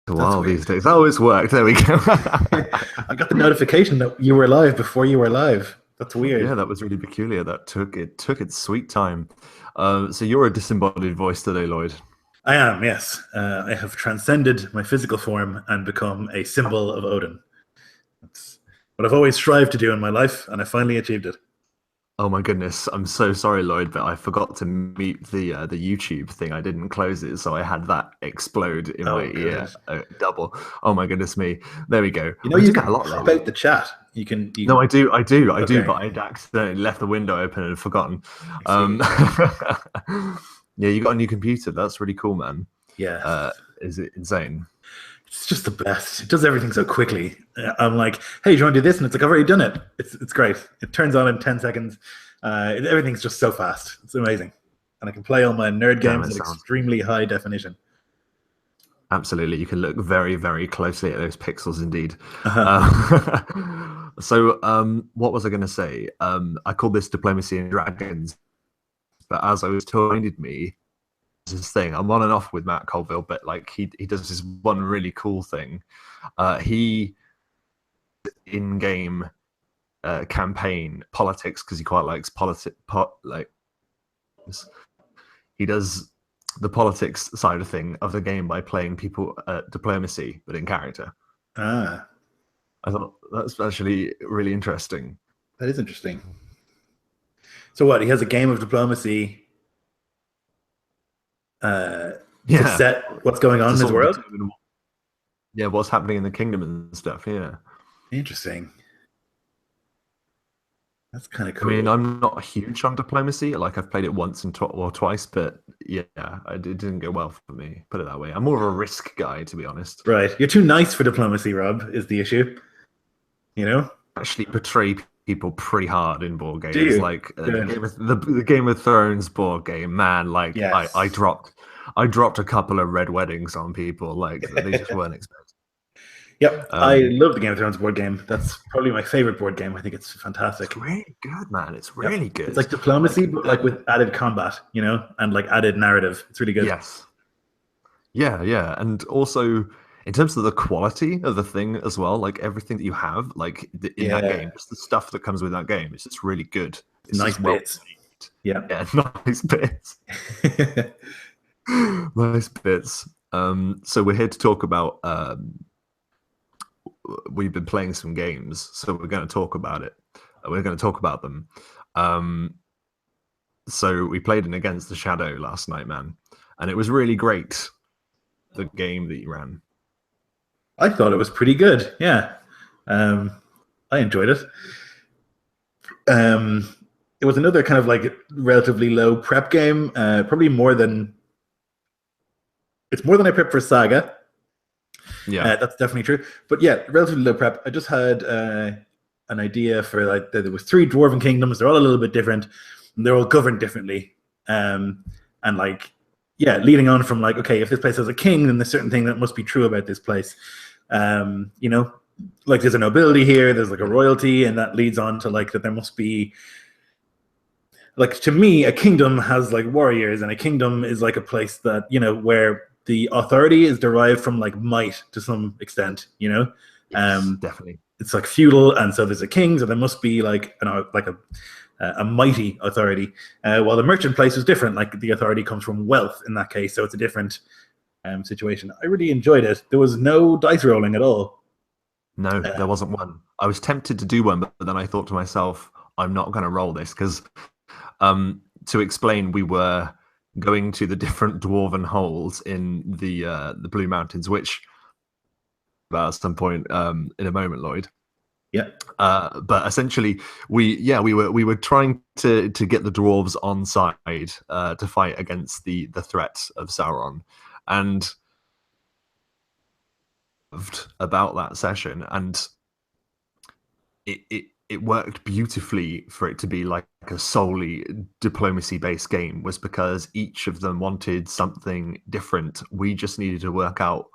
That's Wow, these weird. days. Oh, it's worked. There we go. I got the notification that you were live before you were live. That's Yeah, weird. that was really peculiar. That took its sweet time. So you're a disembodied voice today, Lloyd. I am, yes. I have transcended my physical form and become a symbol of Odin. That's what I've always strived to do in my life, and I finally achieved it. Oh my goodness, I'm so sorry, Lloyd, but I forgot to mute the YouTube thing. I didn't close it, so I had that explode in my Oh, good. ear double. Oh my goodness me. There we go. You know, I've been you doing that can a lot pop lately. out the chat. You can, No, you, I do, okay, but I'd accidentally left the window open and forgotten. I Um, see. yeah, you got a new computer. That's really cool, man. Yeah. Uh, is it insane? It's just the best. It does everything so quickly. I'm like, hey, do you want to do this? And it's like, I've already done it. It's great. It turns on in 10 seconds. Everything's just so fast. It's amazing. And I can play all my nerd Damn, games it at sounds extremely high definition. absolutely. You can look very, very closely at those pixels indeed. Uh-huh. What was I going to say? I called this Diplomacy and Dragons, but as I was reminded me, this thing. I'm on and off with Matt Colville, but like he does this one really cool thing. He in-game campaign politics because he quite likes like he does the politics side of thing of the game by playing people diplomacy, but in character. Ah, I thought that's actually really interesting. that is interesting. So what? He has a game of diplomacy uh, to Yeah, set what's going on to in his sort of world. determine yeah what's happening in the kingdom and stuff. Yeah. Interesting. That's kind of I mean, cool. I'm not huge on diplomacy. Like I've played it once and or twice, but yeah, it didn't go well for me. Put it that way. I'm more of a risk guy, to be honest. Right. You're too nice for diplomacy, Rob, is the issue. You know? Actually, portray people pretty hard in board Do games. you? Like Good. the Game of Thrones board game, man. Like Yes. I dropped a couple of red weddings on people. Like they just weren't expecting. Yep. I Um, love the Game of Thrones board game. That's probably my favorite board game. I think it's it's fantastic. really good, man. It's Yep. really It's good. like diplomacy, Like but like with added combat, and like added narrative. It's really good. yes. Yeah, yeah, and also in terms of the quality of the thing as well, like everything that you have, like in that Yeah. game, just the stuff that comes with that game, it's just really good. It's It's nice just well bits. made. Yeah. Yeah, nice bits, nice bits. So we're here to talk about. We've been playing some games, so we're going to talk about it. We're going to talk about them. Um, so we played an Against the Shadow last night, man, and it was really great. The game that you ran. I thought it was pretty good. Yeah. Um, I enjoyed it. Um, it was another kind of like relatively low prep game. Probably more than it's more than I prepped for Saga. Yeah. That's definitely true. But yeah, relatively low prep. I just had an idea for like that there was three dwarven kingdoms. They're all a little bit different, and they're all governed differently. And like yeah, leading on from like okay, if this place has a king, then there's certain thing that must be true about this place. You know, like there's a nobility here, there's like a royalty, and that leads on to like that there must be like to me a kingdom has like warriors, and a kingdom is like a place that where the authority is derived from like might to some extent. Yes, um definitely. it's like feudal, and so there's a king, so there must be like a mighty authority, while the merchant place is different, like the authority comes from wealth in that case, so it's a different situation. I really enjoyed it. There was no dice rolling at all. No, there um, wasn't one. I was tempted to do one, but then I thought to myself, I'm not going to roll this because, to explain, we were going to the different dwarven holes in the Blue Mountains, which about at some point in a moment, Lloyd. yeah. But essentially, we were trying to get the dwarves on side to fight against the threat of Sauron, and about that session, and it worked beautifully for it to be like a solely diplomacy based game, was because each of them wanted something different. We just needed to work out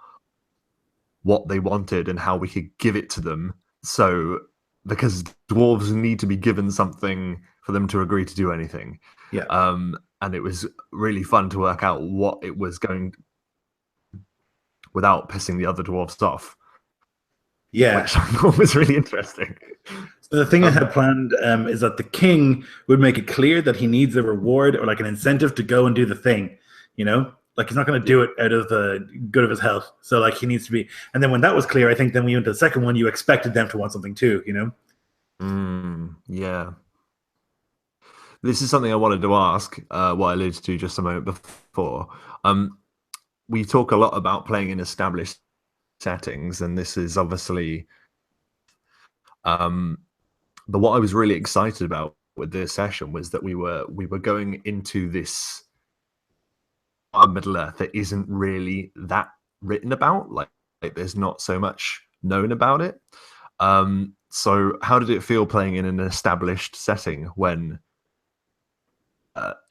what they wanted and how we could give it to them. So because dwarves need to be given something for them to agree to do anything. Yeah. And it was really fun to work out what it was going without pissing the other dwarves off, Yeah. which I thought was really interesting. So the thing I had planned is that the king would make it clear that he needs a reward or like an incentive to go and do the thing, you know? Like he's not going to do it out of the good of his health. So like he needs to be. And then when that was clear, I think then we went to the second one. You expected them to want something too, you know? Yeah. This is something I wanted to ask. What I alluded to just a moment before. We talk a lot about playing in established settings, and this is obviously. But what I was really excited about with this session was that we were going into this Middle Earth that isn't really that written about. Like there's not so much known about it. So how did it feel playing in an established setting when,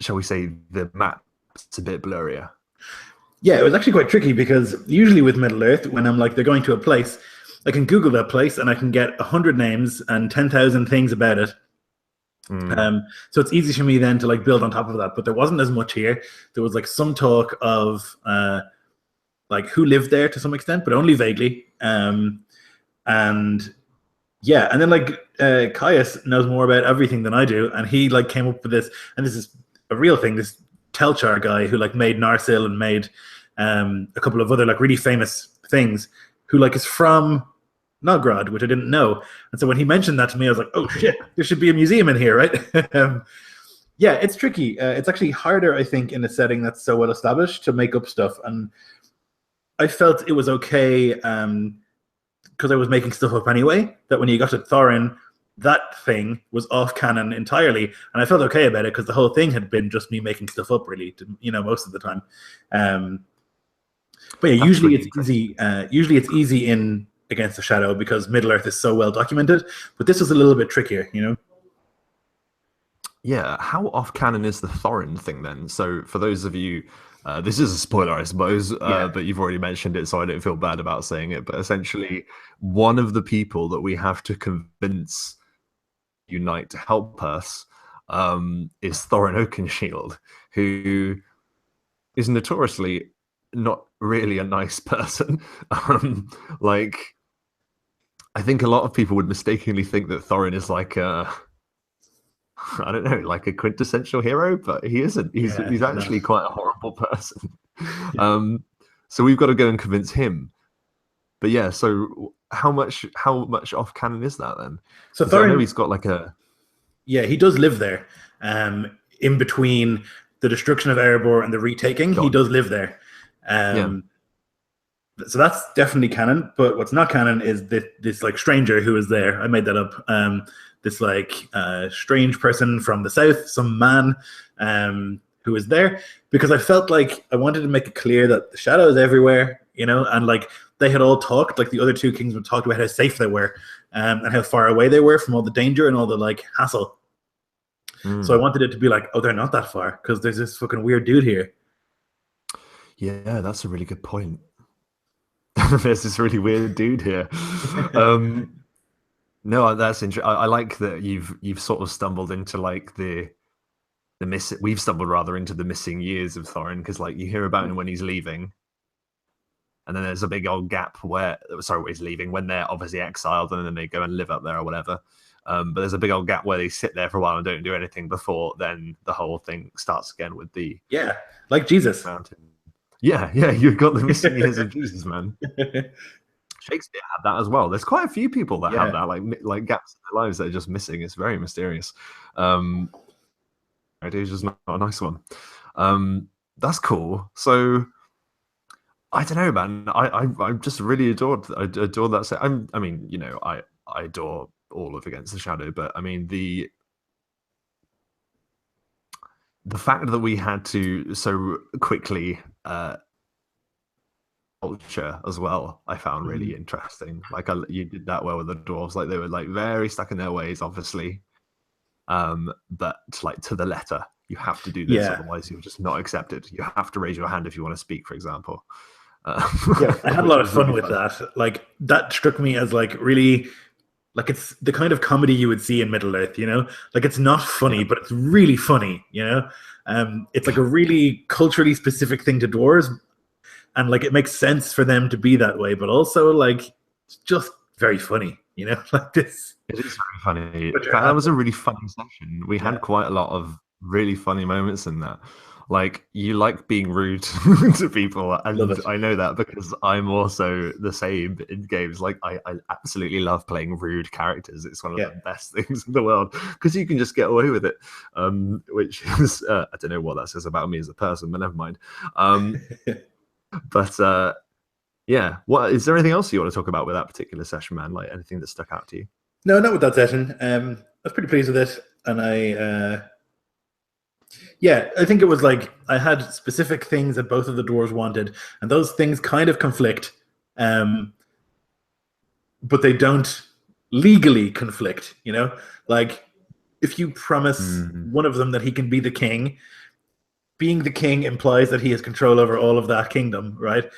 shall we say, the map's a bit blurrier? Yeah, it was actually quite tricky because usually with Middle Earth, when I'm like they're going to a place, I can Google that place and I can get 100 names and 10,000 things about it. So it's easy for me then to like build on top of that. But there wasn't as much here. There was like some talk of like who lived there to some extent, but only vaguely. And yeah, and then like Caius knows more about everything than I do, and he like came up with this, and this is a real thing. This Telchar guy who like made Narsil and made a couple of other like really famous things, who like is from Nogrod, which I didn't know. And so when he mentioned that to me, I was like, oh shit, there should be a museum in here, right? Yeah, it's tricky. It's actually harder, I think, in a setting that's so well established to make up stuff. And I felt it was okay because I was making stuff up anyway, that when you got to Thorin, that thing was off canon entirely. And I felt okay about it because the whole thing had been just me making stuff up, really, most of the time. But yeah, usually it's easy. Usually it's easy in Against the Shadow because Middle Earth is so well documented. But this was a little bit trickier, you know? Yeah, how off canon is the Thorin thing then? So for those of you, this is a spoiler, I suppose, but you've already mentioned it, so I don't feel bad about saying it. But essentially, one of the people that we have to convince unite to help us is Thorin Oakenshield, who is notoriously not really a nice person. Like, I think a lot of people would mistakenly think that Thorin is like a, I don't know, like a quintessential hero, but he isn't. He's actually quite a horrible person. So we've got to go and convince him. But yeah, so how much off canon is that then? So Thorin, I know he's got like a. Yeah, he does live there. In between the destruction of Erebor and the retaking, he does live there. So that's definitely canon. But what's not canon is this like stranger who is there. I made that up. This like strange person from the south, some man who is there, because I felt like I wanted to make it clear that the shadow is everywhere, and like they had all talked, like the other two kings would talk about how safe they were and how far away they were from all the danger and all the like hassle. So I wanted it to be like, oh, they're not that far because there's this fucking weird dude here. Yeah, that's a really good point. There's this really weird dude here. No, that's interesting. I like that you've sort of stumbled into like we've stumbled rather into the missing years of Thorin, because like you hear about him when he's leaving, and then there's a big old gap when he's leaving, when they're obviously exiled and then they go and live up there or whatever. But there's a big old gap where they sit there for a while and don't do anything before then the whole thing starts again with the like Jesus mountain. Yeah, you've got the missing years of Jesus, man. Shakespeare had that as well. There's quite a few people that have that, like gaps in their lives that are just missing. It's very mysterious. It's just not a nice one. That's cool. So I don't know, man. I just really adore that set. I mean, I adore all of Against the Shadow, but I mean the fact that we had to so quickly culture as well, I found really interesting. Like you did that well with the dwarves. Like they were like very stuck in their ways, obviously. But like to the letter, you have to do this, otherwise you're just not accepted. You have to raise your hand if you want to speak, for example. I had a lot of fun with that. Like that struck me as like really, like it's the kind of comedy you would see in Middle Earth, like it's not funny, but it's really funny, it's like a really culturally specific thing to dwarves. and like it makes sense for them to be that way, but also like it's just very funny, you know, like this. It is very funny. But That was a really funny session. We Yeah. had quite a lot of really funny moments in that. Like, you like being rude to people, Love and it. I know that because I'm also the same in games. Like, I absolutely love playing rude characters. It's one of Yeah. the best things in the world because you can just get away with it. Which is I don't know what that says about me as a person, but never mind. But yeah, what is there anything else you want to talk about with that particular session, man? Like anything that stuck out to you? No, not with that session. I was pretty pleased with it, and yeah, I think it was like I had specific things that both of the dwarves wanted, and those things kind of conflict, um, but they don't legally conflict. You know, like if you promise one of them that he can be the king, being the king implies that he has control over all of that kingdom, right?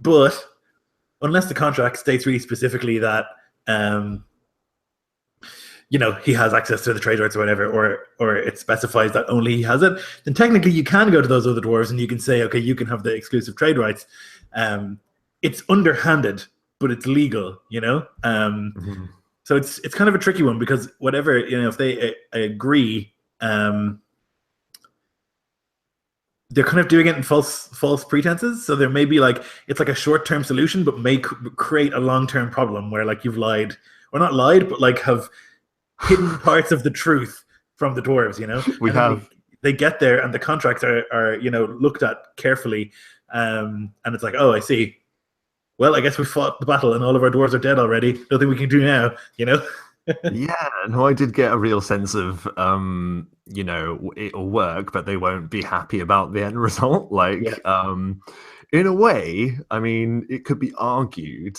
But unless the contract states really specifically that you know, he has access to the trade rights or whatever, or it specifies that only he has it, then technically you can go to those other dwarves and you can say, okay, you can have the exclusive trade rights. It's underhanded, but it's legal, you know. So it's kind of a tricky one because whatever, you know, if they agree, they're kind of doing it in false pretenses. So there may be like it's like a short-term solution, but may create a long-term problem where like you've lied or not lied, but like have hidden parts of the truth from the dwarves, you know. They get there and the contracts are you know looked at carefully, and it's like, oh, I see. Well, I guess we fought the battle and all of our dwarves are dead already. Nothing we can do now, you know. Yeah, no, I did get a real sense of you know, it'll work, but they won't be happy about the end result. Like, Yeah. In a way, I mean, it could be argued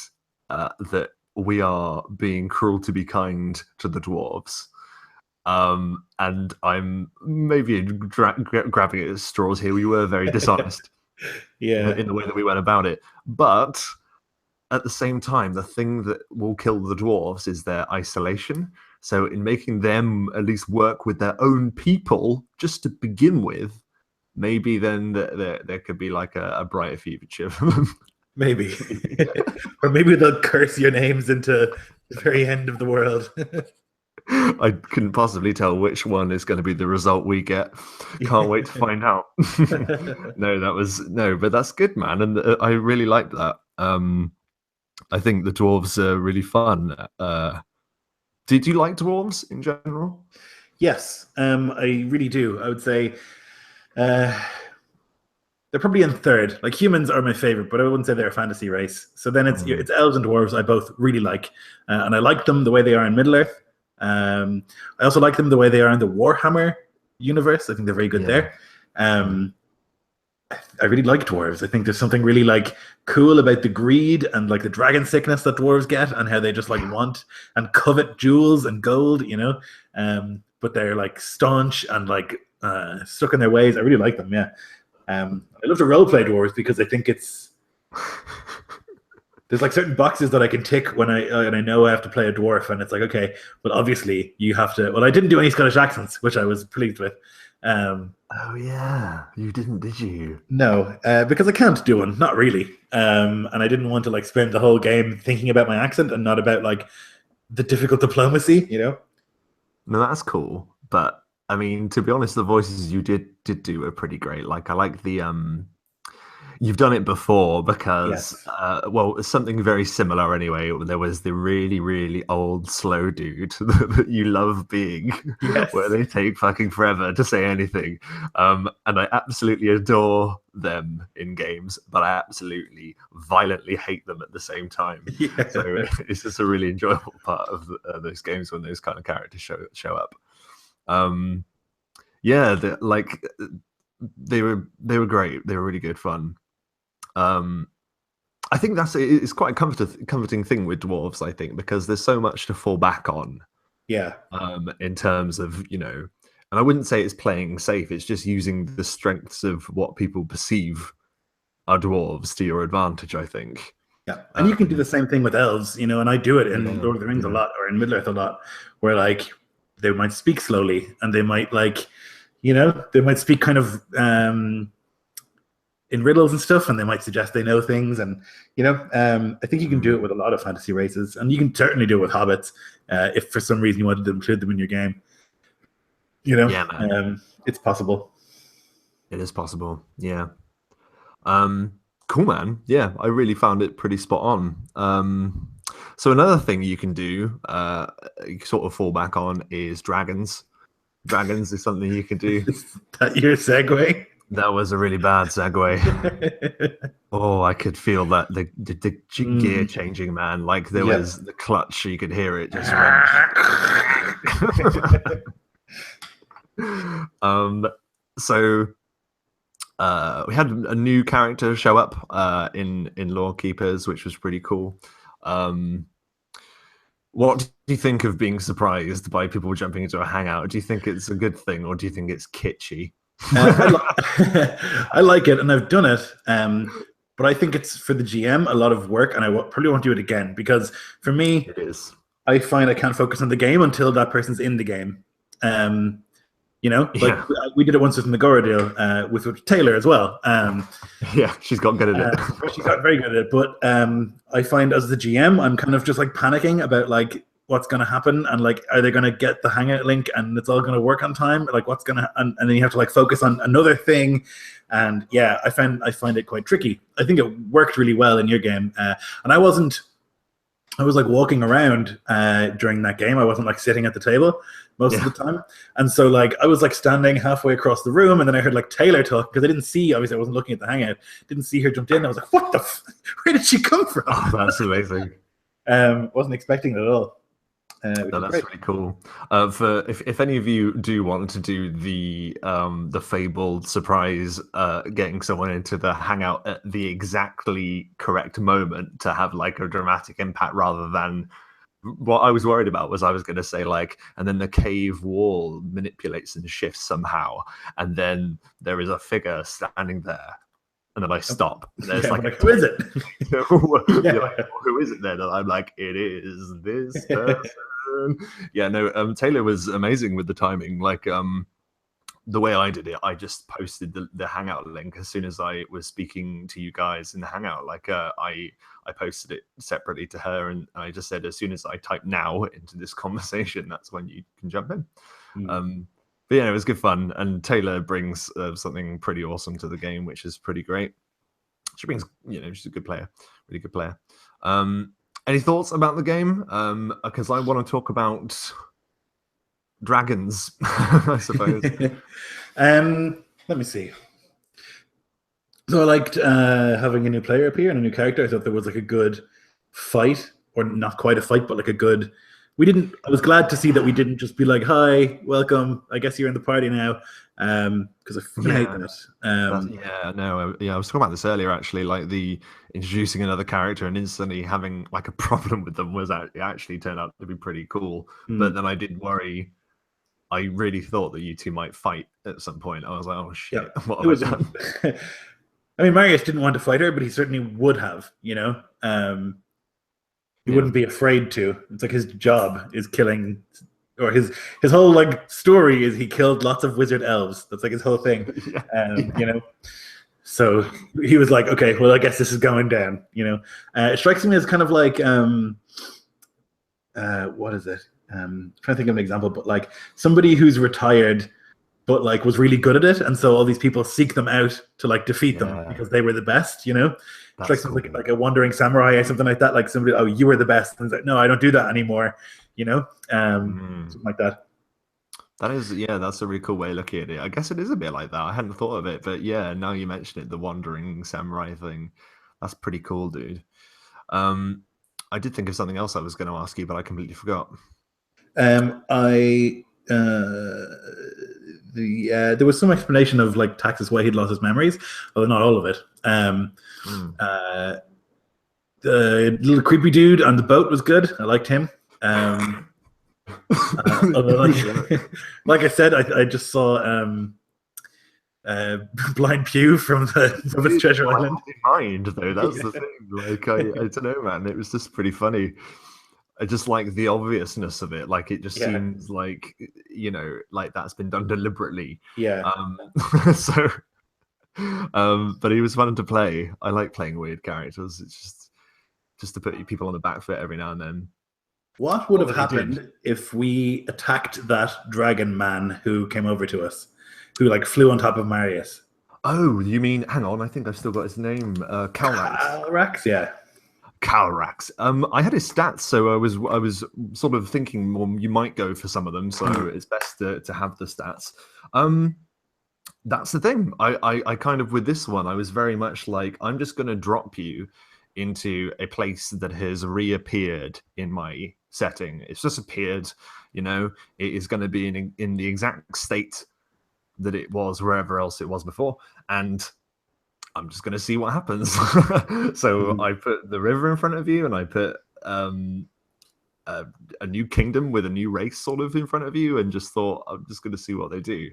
that we are being cruel to be kind to the dwarves. And I'm maybe grabbing at straws here. We were very dishonest in the way that we went about it. But at the same time, the thing that will kill the dwarves is their isolation. So in making them at least work with their own people, just to begin with, maybe then there could be like a brighter future for them. Maybe. Or maybe they'll curse your names into the very end of the world. I couldn't possibly tell which one is going to be the result we get. Can't wait to find out. No, but that's good, man. And I really liked that. I think the dwarves are really fun. Did you like dwarves in general? Yes, I really do. I would say they're probably in third. Like humans are my favorite, but I wouldn't say they're a fantasy race. So then it's elves and dwarves I both really like, and I like them the way they are in Middle Earth. I also like them the way they are in the Warhammer universe. I think they're very good there. I really like dwarves. I think there's something really like cool about the greed and like the dragon sickness that dwarves get, and how they just like want and covet jewels and gold, you know. But they're like staunch and like stuck in their ways. I really like them. Yeah. I love to roleplay dwarves because I think it's there's like certain boxes that I can tick when I know I have to play a dwarf, and it's like, okay, well obviously you have to. Well, I didn't do any Scottish accents, which I was pleased with. Oh yeah, you didn't, did you? No, because I can't do one, not really. And I didn't want to like spend the whole game thinking about my accent and not about like the difficult diplomacy, you know. No, that's cool, but I mean, to be honest, the voices you did do are pretty great. Like, I like the you've done it before because well, something very similar anyway. There was the really, really old slow dude that you love being, where they take fucking forever to say anything. And I absolutely adore them in games, but I absolutely violently hate them at the same time. So it's just a really enjoyable part of those games when those kind of characters show up. They were great. They were really good fun. I think it's quite a comforting thing with dwarves, I think, because there's so much to fall back on. In terms of, you know, and I wouldn't say it's playing safe, it's just using the strengths of what people perceive are dwarves to your advantage, I think. Yeah, and you can do the same thing with elves, you know, and I do it in Lord of the Rings a lot, or in Middle-earth a lot, where like they might speak slowly and they might like, you know, they might speak kind of in riddles and stuff, and they might suggest they know things. And I think you can do it with a lot of fantasy races, and you can certainly do it with hobbits if for some reason you wanted to include them in your game. Yeah, man. It's possible. It is possible. Yeah. Cool, man. Yeah, I really found it pretty spot on. So another thing you can do, sort of fall back on, is dragons. Dragons is something you can do. Is that your segue? That was a really bad segue. Oh, I could feel that the gear changing, man. Like there was the clutch, you could hear it just wrench. So we had a new character show up in Lore Keepers, which was pretty cool. What do you think of being surprised by people jumping into a hangout? Do you think it's a good thing, or do you think it's kitschy? I like it, and I've done it. But I think it's for the GM a lot of work, and I probably won't do it again because for me, it is. I find I can't focus on the game until that person's in the game. We did it once with Nagora deal with Taylor as well. Yeah, she's got good at it. She's got very good at it. But I find as the GM, I'm kind of just like panicking about like what's going to happen and like are they going to get the hangout link and it's all going to work on time? Like what's going to and then you have to like focus on another thing. And yeah, I find it quite tricky. I think it worked really well in your game, and I was like walking around during that game. I wasn't like sitting at the table most of the time. And so like I was like standing halfway across the room, and then I heard like Taylor talk because I didn't see, obviously I wasn't looking at the hangout, didn't see her jumped in. I was like, what the where did she come from? Oh, that's amazing. Wasn't expecting it at all. No, that's really cool. If any of you do want to do the fabled surprise, getting someone into the hangout at the exactly correct moment to have like a dramatic impact, rather than what I was worried about was I was going to say like, and then the cave wall manipulates and shifts somehow, and then there is a figure standing there. And then I stop. And there's who is it? Like, who is it then? And I'm like, it is this person. Yeah, no, Taylor was amazing with the timing. Like, the way I did it, I just posted the Hangout link as soon as I was speaking to you guys in the Hangout. Like, I posted it separately to her, and I just said, as soon as I type now into this conversation, that's when you can jump in. But yeah, it was good fun, and Taylor brings something pretty awesome to the game, which is pretty great. She brings, she's a good player, really good player. Any thoughts about the game? Because I want to talk about dragons, I suppose. Let me see. So I liked having a new player appear and a new character. I thought there was like a good fight, or not quite a fight, but like a good. I was glad to see that we didn't just be like, hi, welcome, I guess you're in the party now. Because I hate that. I was talking about this earlier, actually, like the introducing another character and instantly having like a problem with them it actually turned out to be pretty cool. But then I did worry. I really thought that you two might fight at some point. I was like, oh shit, what have I done? I mean, Marius didn't want to fight her, but he certainly would have, He wouldn't be afraid to. It's like his job is killing, or his whole like story is he killed lots of wizard elves. That's like his whole thing, So he was like, okay, well, I guess this is going down. It strikes me as kind of like, what is it? I'm trying to think of an example, but like somebody who's retired, but like was really good at it, and so all these people seek them out to like defeat them because they were the best. Strikes cool. like a wandering samurai or something like that. Like somebody, oh, you were the best, and it's like, no, I don't do that anymore. Something like that. That is, that's a really cool way of looking at it. I guess it is a bit like that. I hadn't thought of it, but yeah, now you mention it, the wandering samurai thing, that's pretty cool, dude. I did think of something else I was going to ask you, but I completely forgot. There was some explanation of like Tax's why he'd lost his memories, although not all of it. The little creepy dude on the boat was good. I liked him. Like I said, I just saw Blind Pew from his Treasure Island. Mind though, that's the thing. Like I don't know, man. It was just pretty funny. I just like the obviousness of it. Like it just seems like like that's been done deliberately. Yeah. So But he was fun to play. I like playing weird characters. It's just to put people on the back foot every now and then. What would have What he did. happened if we attacked that dragon man who came over to us, who like flew on top of Marius? Oh, you mean? Hang on, I think I've still got his name. Calrax. Rax, yeah. Calrax. I had his stats, so I was sort of thinking, well, you might go for some of them, so it's best to have the stats. That's the thing. I kind of, with this one, I was very much like, I'm just going to drop you into a place that has reappeared in my setting. It's just appeared, it is going to be in the exact state that it was wherever else it was before, and I'm just going to see what happens. So I put the river in front of you, and I put a new kingdom with a new race sort of in front of you, and just thought, I'm just going to see what they do.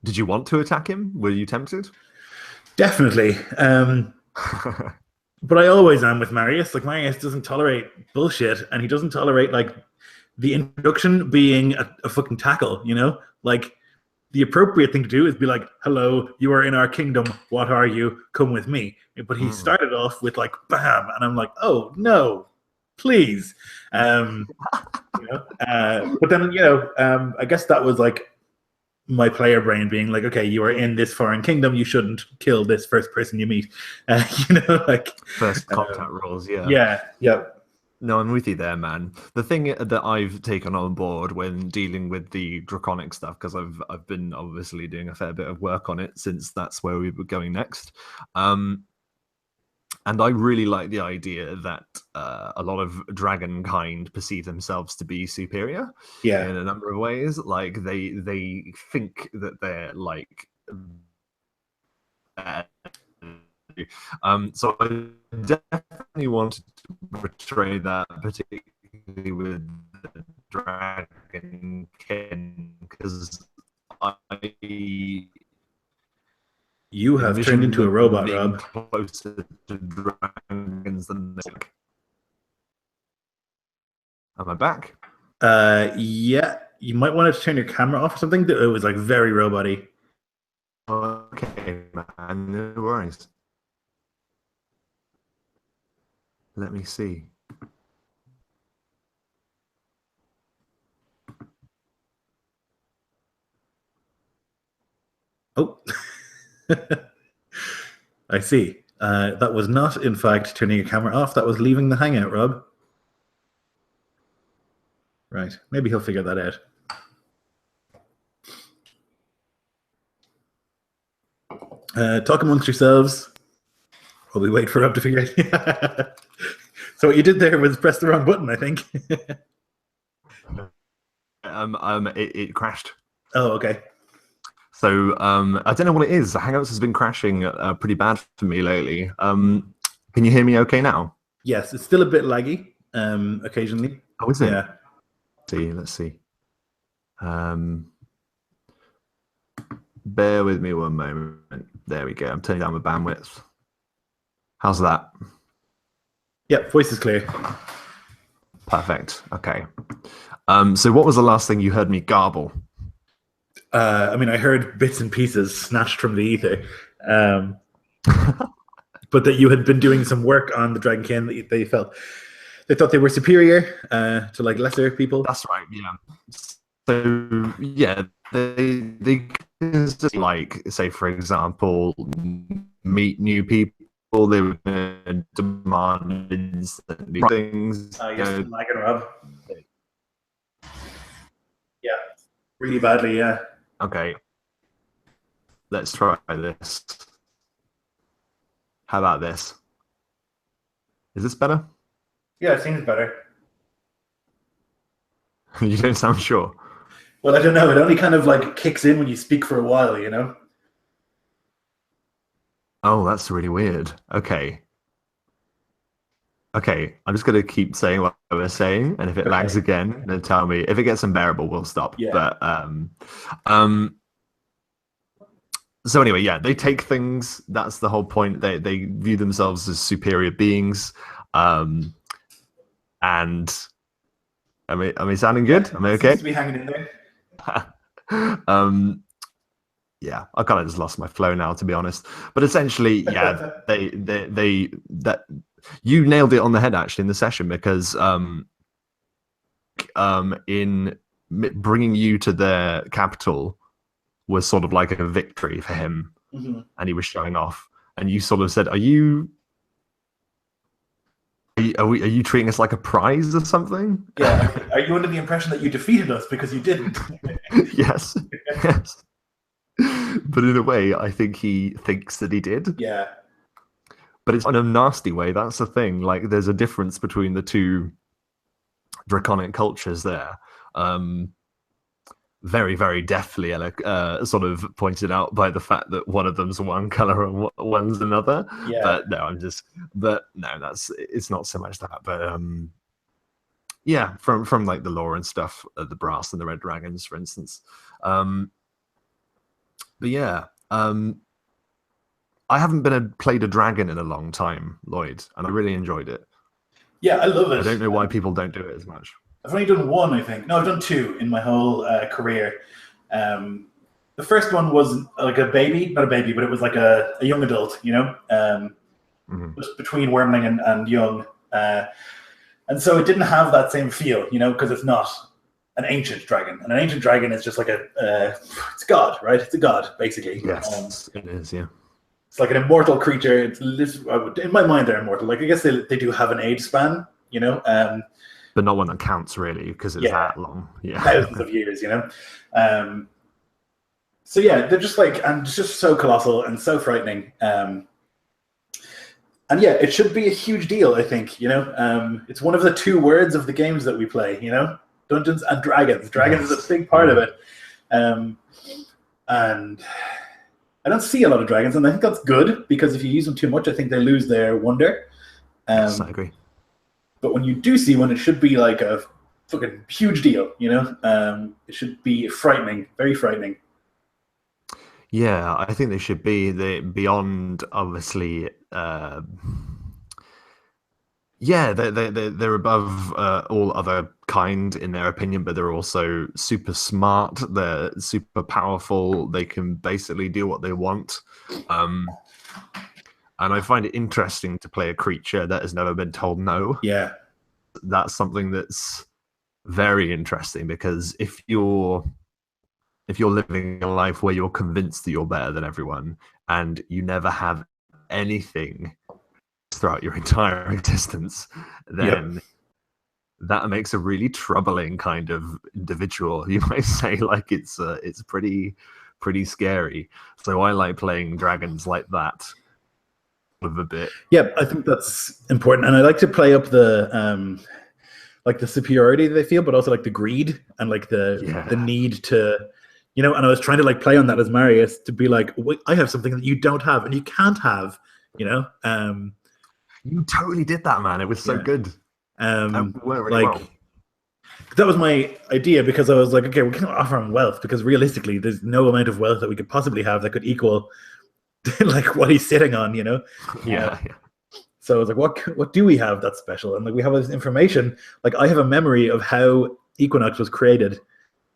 Did you want to attack him? Were you tempted? Definitely. But I always am with Marius. Like, Marius doesn't tolerate bullshit, and he doesn't tolerate like the introduction being a fucking tackle, Like, the appropriate thing to do is be like, hello, you are in our kingdom. What are you? Come with me. But he started off with like, bam. And I'm like, oh, no, please. But then, I guess that was like my player brain being like, okay, you are in this foreign kingdom. You shouldn't kill this first person you meet. Like first contact rules. Yeah. Yeah. No, I'm with you there, man. The thing that I've taken on board when dealing with the draconic stuff, because I've been obviously doing a fair bit of work on it since that's where we were going next. And I really like the idea that a lot of dragon kind perceive themselves to be superior in a number of ways. Like they think that they're like so I definitely wanted to portray that, particularly with the Dragon King, because you have turned into a robot, Rob. Closer to dragons than this. Am I back? Yeah. You might want to turn your camera off or something. It was like very robot-y. Okay, man. No worries. Let me see. Oh, I see. That was not, in fact, turning your camera off. That was leaving the Hangout, Rob. Right. Maybe he'll figure that out. Talk amongst yourselves while we wait for Rob to figure it. So what you did there was press the wrong button, I think. It crashed. Oh, okay. So I don't know what it is. Hangouts has been crashing pretty bad for me lately. Can you hear me okay now? Yes, it's still a bit laggy occasionally. Oh, is it? Yeah. Let's see. Bear with me one moment. There we go. I'm turning down the bandwidth. How's that? Yep, voice is clear. Perfect. Okay. So what was the last thing you heard me garble? I mean, I heard bits and pieces snatched from the ether. But that you had been doing some work on the Dragon King, that they thought they were superior to like lesser people. That's right. Yeah. So yeah, they just like, say for example, meet new people. They were going to demand instantly things. Yes, lagging, Rob. Yeah, really badly. Yeah. Okay. Let's try this. How about this? Is this better? Yeah, it seems better. You don't sound sure. Well, I don't know. It only kind of like kicks in when you speak for a while, Oh, that's really weird. Okay, I'm just going to keep saying what I was saying, and if it lags again, then tell me. If it gets unbearable, we'll stop. Yeah. But so anyway, yeah, they take things. That's the whole point. They view themselves as superior beings. And am I sounding good? Am I okay? Seems to be hanging in there. yeah, I kind of just lost my flow now, to be honest. But essentially, yeah, they that you nailed it on the head actually in the session, because in bringing you to their capital was sort of like a victory for him, and he was showing off. And you sort of said, "Are you treating us like a prize or something?" Yeah. Are you under the impression that you defeated us because you didn't? Yes. Yes. But in a way, I think he thinks that he did. Yeah. But it's in a nasty way. That's the thing. Like, there's a difference between the two draconic cultures there. Very, very deftly sort of pointed out by the fact that one of them's one color and one's another. Yeah. But no, it's not so much that. But yeah, from like the lore and stuff, the brass and the red dragons, for instance. But yeah, I haven't played a dragon in a long time, Lloyd, and I really enjoyed it. Yeah, I love it. I don't know why people don't do it as much. I've only done one, I think. No, I've done two in my whole career. The first one was like a baby, not a baby, but it was like a young adult, you know, just between Wormling and young. And so it didn't have that same feel, you know, because it's not an ancient dragon. And an ancient dragon is just like it's God, right? It's a god, basically. Yes, it is, yeah. It's like an immortal creature. In my mind, they're immortal. Like, I guess they do have an age span, you know. But not one that counts, really, because it's that long. Yeah. Thousands of years, you know. So yeah, they're just like, and it's just so colossal and so frightening. And yeah, it should be a huge deal, I think, you know. It's one of the two words of the games that we play, you know. Dungeons and Dragons. Dragons is a big part of it. And I don't see a lot of dragons, and I think that's good, because if you use them too much, I think they lose their wonder. Yes, I agree. But when you do see one, it should be like a fucking huge deal, you know? It should be frightening, very frightening. Yeah, I think they should be. Beyond, obviously, yeah, they're above all other kind in their opinion, but they're also super smart. They're super powerful. They can basically do what they want. And I find it interesting to play a creature that has never been told no. Yeah. That's something that's very interesting, because if you're living a life where you're convinced that you're better than everyone and you never have anything throughout your entire existence, then that makes a really troubling kind of individual, you might say. Like, it's pretty scary. So I like playing dragons like that with a bit. Yeah, I think that's important, and I like to play up the like the superiority they feel, but also like the greed and like the need to, you know. And I was trying to like play on that as Marius, to be like, I have something that you don't have and you can't have, you know. You totally did that, man. It was so good. That was my idea, because I was like, okay, we can't offer him wealth, because realistically, there's no amount of wealth that we could possibly have that could equal like what he's sitting on, you know. Yeah. So I was like, what do we have that's special? And like, we have this information. Like, I have a memory of how Equinox was created.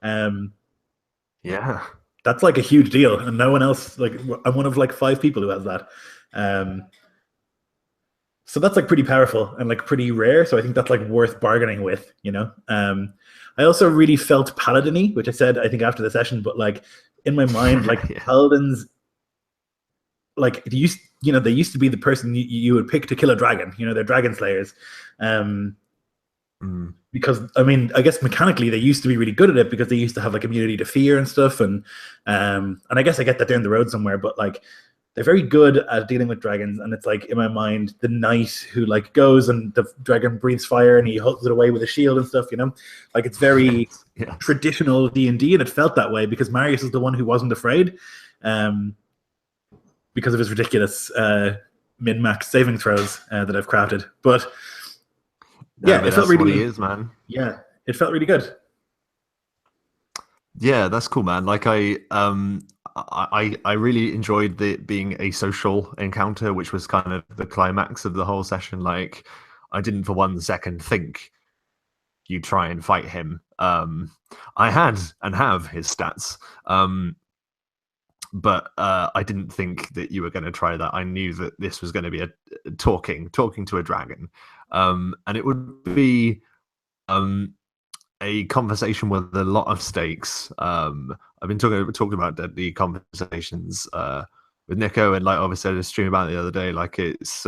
Yeah, that's like a huge deal, and no one else. Like, I'm one of like 5 people who has that. So that's like pretty powerful and like pretty rare. So I think that's like worth bargaining with, you know. I also really felt paladin-y, which I said I think after the session, but like in my mind, like paladins, like they used to be the person you would pick to kill a dragon. You know, they're dragon slayers. Because I mean, I guess mechanically they used to be really good at it, because they used to have like immunity to fear and stuff. And I guess I get that down the road somewhere, but like, they're very good at dealing with dragons. And it's like, in my mind, the knight who like goes and the dragon breathes fire and he holds it away with a shield and stuff, you know, like it's very traditional D&D, and it felt that way because Marius is the one who wasn't afraid, because of his ridiculous min-max saving throws that I've crafted. But yeah, it felt really, what he is, man. Yeah, it felt really good. Yeah, that's cool, man. Like I really enjoyed it being a social encounter, which was kind of the climax of the whole session. Like, I didn't for one second think you try and fight him. I had and have his stats. but I didn't think that you were going to try that. I knew that this was going to be a talking to a dragon, and it would be a conversation with a lot of stakes. I've been talking about deadly conversations with Nico, and like obviously I did a stream about it the other day. Like it's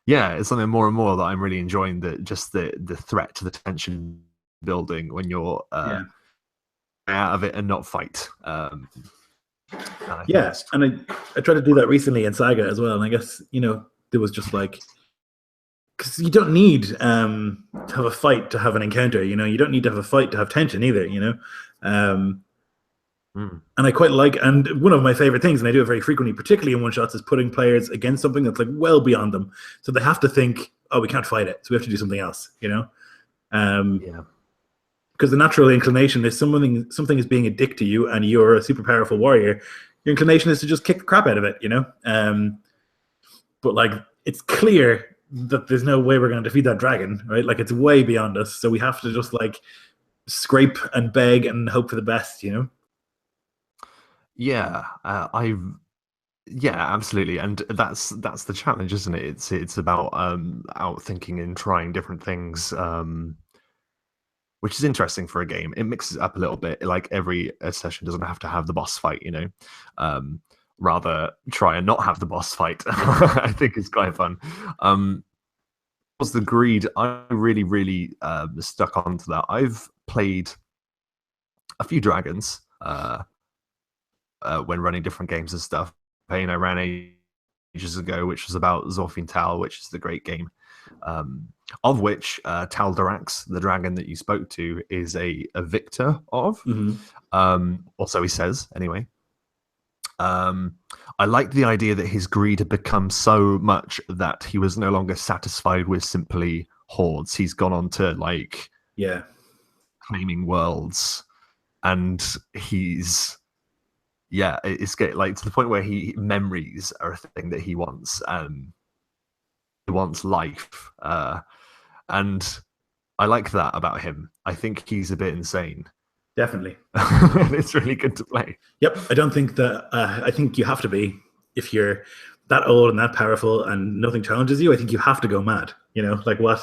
it's something more and more that I'm really enjoying. That just the threat to the tension building when you're out of it and not fight. And I tried to do that recently in Saga as well, and I guess there was just like, because you don't need to have a fight to have an encounter. You don't need to have a fight to have tension either. And I quite like, and one of my favorite things, and I do it very frequently, particularly in one shots, is putting players against something that's like well beyond them. So they have to think, oh, we can't fight it, so we have to do something else. Because the natural inclination is something is being a dick to you, and you're a super powerful warrior. Your inclination is to just kick the crap out of it. But like it's clear that there's no way we're going to defeat that dragon, right? Like it's way beyond us, so we have to just like scrape and beg and hope for the best. Yeah, absolutely, and that's the challenge, isn't it? It's about outthinking and trying different things, which is interesting for a game. It mixes it up a little bit. Like every session doesn't have to have the boss fight, rather try and not have the boss fight. I think it's quite fun. Was the greed? I really, really stuck onto that. I've played a few dragons. When running different games and stuff. I ran ages ago, which was about Zorfin Tal, which is the great game, of which Tal Darax, the dragon that you spoke to, is a victor of. Or so he says, anyway. I liked the idea that his greed had become so much that he was no longer satisfied with simply hordes. He's gone on to claiming worlds, and he's it's getting like to the point where memories are a thing that he wants. He wants life, and I like that about him. I think he's a bit insane. Definitely. It's really good to play. Yep. I don't think that. I think you have to be, if you're that old and that powerful and nothing challenges you. I think you have to go mad. Like what?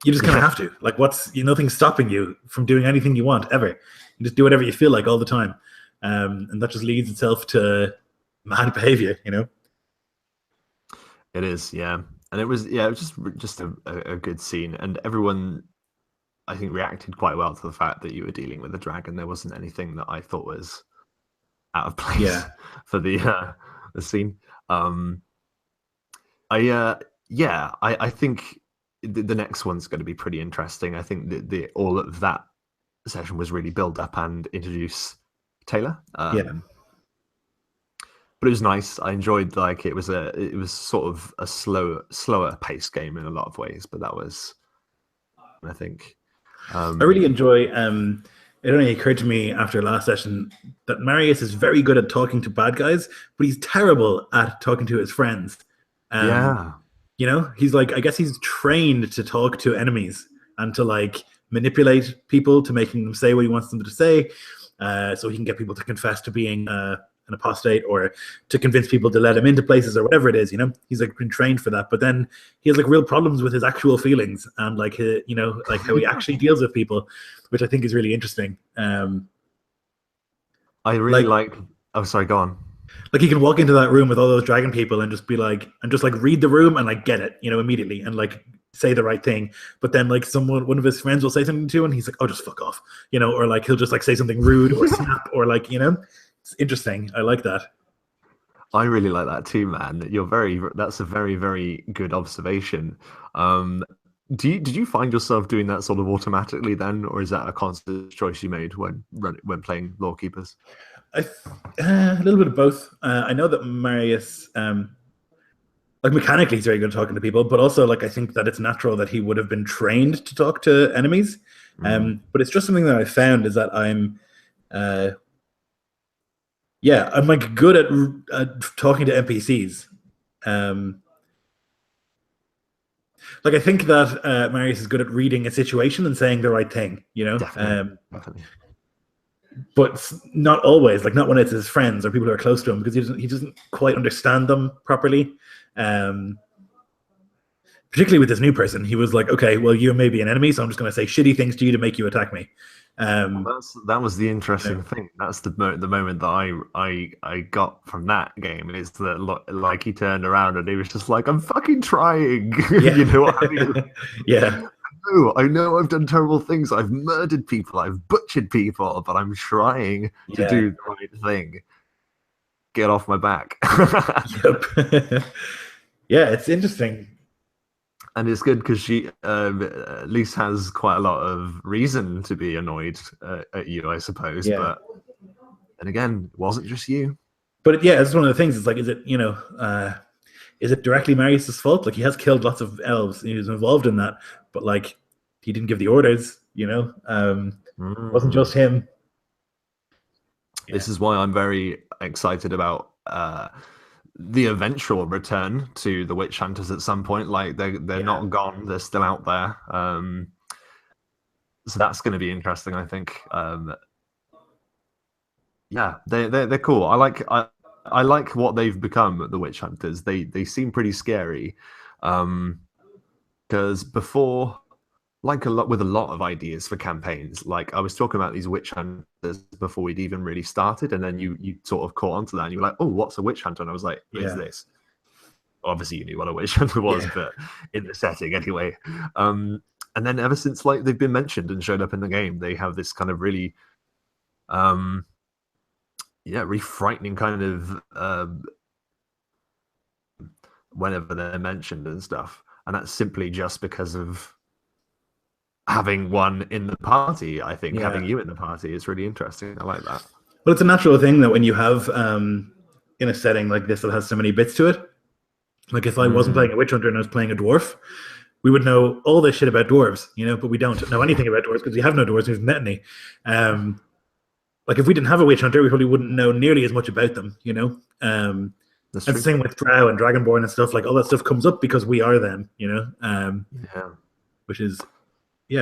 You just kind of have to. Like nothing's stopping you from doing anything you want ever. You just do whatever you feel like all the time. And that just leads itself to mad behavior, It is, yeah, and it was just a good scene, and everyone, I think, reacted quite well to the fact that you were dealing with a dragon. There wasn't anything that I thought was out of place for the scene. I think the next one's going to be pretty interesting. I think that all of that session was really build up and introduce Taylor. But it was nice. I enjoyed it was sort of a slower paced game in a lot of ways, but that was, I think, I really enjoy. It only occurred to me after last session that Marius is very good at talking to bad guys, but he's terrible at talking to his friends. He's like, I guess he's trained to talk to enemies and to like manipulate people to making them say what he wants them to say. So he can get people to confess to being an apostate, or to convince people to let him into places, or whatever it is. He's like been trained for that. But then he has like real problems with his actual feelings and like like how he actually deals with people, which I think is really interesting. I really like. Oh, sorry, go on. Like he can walk into that room with all those dragon people and just be like, and just like read the room and like get it, immediately, and like say the right thing. But then like one of his friends will say something to him and he's like, oh, just fuck off, or like he'll just like say something rude or snap, or like, it's interesting. I like that. I really like that too, man. That's a very, very good observation. Did you find yourself doing that sort of automatically then, or is that a conscious choice you made when playing Lawkeepers? A little bit of both. I know that Marius, like mechanically, he's very good at talking to people, but also like I think that it's natural that he would have been trained to talk to enemies. But it's just something that I found is that I'm like good at talking to NPCs. Like I think that Marius is good at reading a situation and saying the right thing. Definitely. but not always. Like not when it's his friends or people who are close to him, because he doesn't quite understand them properly. Um, Particularly with this new person, he was like, okay, well, you may be an enemy, so I'm just going to say shitty things to you to make you attack me. That was the interesting thing. That's the moment that I got from that game is that like he turned around and he was just like, I'm fucking trying. Yeah. You know what I mean? Yeah. I know I've done terrible things. I've murdered people. I've butchered people, but I'm trying to do the right thing. Get off my back. Yep. Yeah, it's interesting. And it's good because she at least has quite a lot of reason to be annoyed at you, I suppose. Yeah. But and again, it wasn't just you. But yeah, it's one of the things. It's like, is it directly Marius's fault? Like he has killed lots of elves. He was involved in that, but like he didn't give the orders. It wasn't just him. This is why I'm very excited about the eventual return to the witch hunters at some point. Like they're not gone; they're still out there. So that's going to be interesting, I think. Yeah, they're cool. I like what they've become, the witch hunters. They seem pretty scary. Because before, like a lot of ideas for campaigns, like I was talking about these witch hunters before we'd even really started, and then you sort of caught onto that, and you were like, "Oh, what's a witch hunter?" And I was like, "What is this?" Obviously, you knew what a witch hunter was, but in the setting anyway. And then ever since like they've been mentioned and showed up in the game, they have this kind of really, really frightening kind of whenever they're mentioned and stuff, and that's simply just because of having one in the party. I think having you in the party is really interesting. I like that. Well, it's a natural thing that when you have in a setting like this that has so many bits to it, like if I wasn't playing a witch hunter and I was playing a dwarf, we would know all this shit about dwarves, but we don't know anything about dwarves because we have no dwarves. We've met any. Like if we didn't have a witch hunter, we probably wouldn't know nearly as much about them. And the same with Drow and Dragonborn and stuff. Like all that stuff comes up because we are them. Which is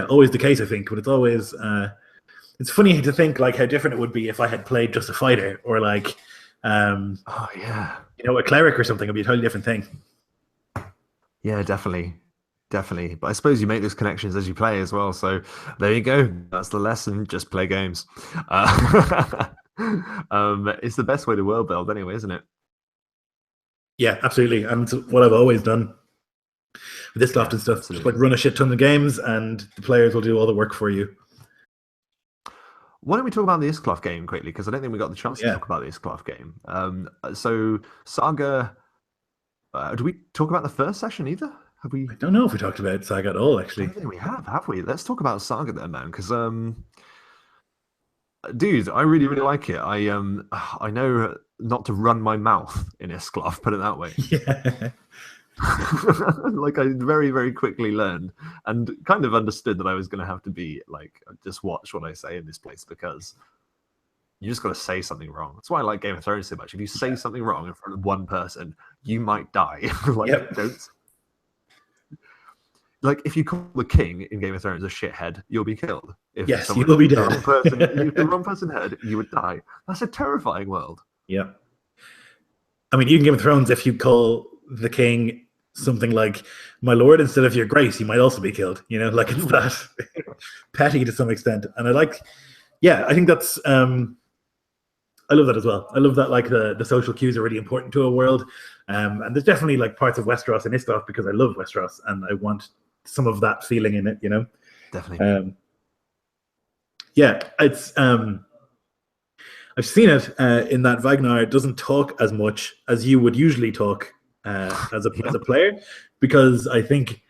always the case, I think. But it's always it's funny to think like how different it would be if I had played just a fighter or like a cleric or something. It'd be a totally different thing. Yeah, definitely. But I suppose you make those connections as you play as well. So there you go. That's the lesson. Just play games. It's the best way to world build anyway, isn't it? Yeah, absolutely. And it's what I've always done with this and stuff. Absolutely. Just like run a shit ton of games and the players will do all the work for you. Why don't we talk about the Isklov game quickly? Because I don't think we got the chance to talk about the Isklov game. So Saga, did we talk about the first session either? Have we? I don't know if we talked about Saga at all, actually. I don't think we have we? Let's talk about Saga then, man. Because, dude, I really, really like it. I know not to run my mouth in Isklov, put it that way. Yeah. Like I very, very quickly learned and kind of understood that I was going to have to be like, just watch what I say in this place because you just got to say something wrong. That's why I like Game of Thrones so much. If you say something wrong in front of one person, you might die. Don't. Like if you call the king in Game of Thrones a shithead, you'll be killed. If you will be dead. If the wrong person heard, you would die. That's a terrifying world. Yeah. I mean, even Game of Thrones, if you call the king something like "my lord" instead of "your grace," you might also be killed. Like it's that petty to some extent. And I think that's I love that as well. I love that like the social cues are really important to a world. And there's definitely like parts of Westeros and Isklov because I love Westeros and I want some of that feeling in it, Definitely. It's I've seen it in that Wagner doesn't talk as much as you would usually talk as a player, because I think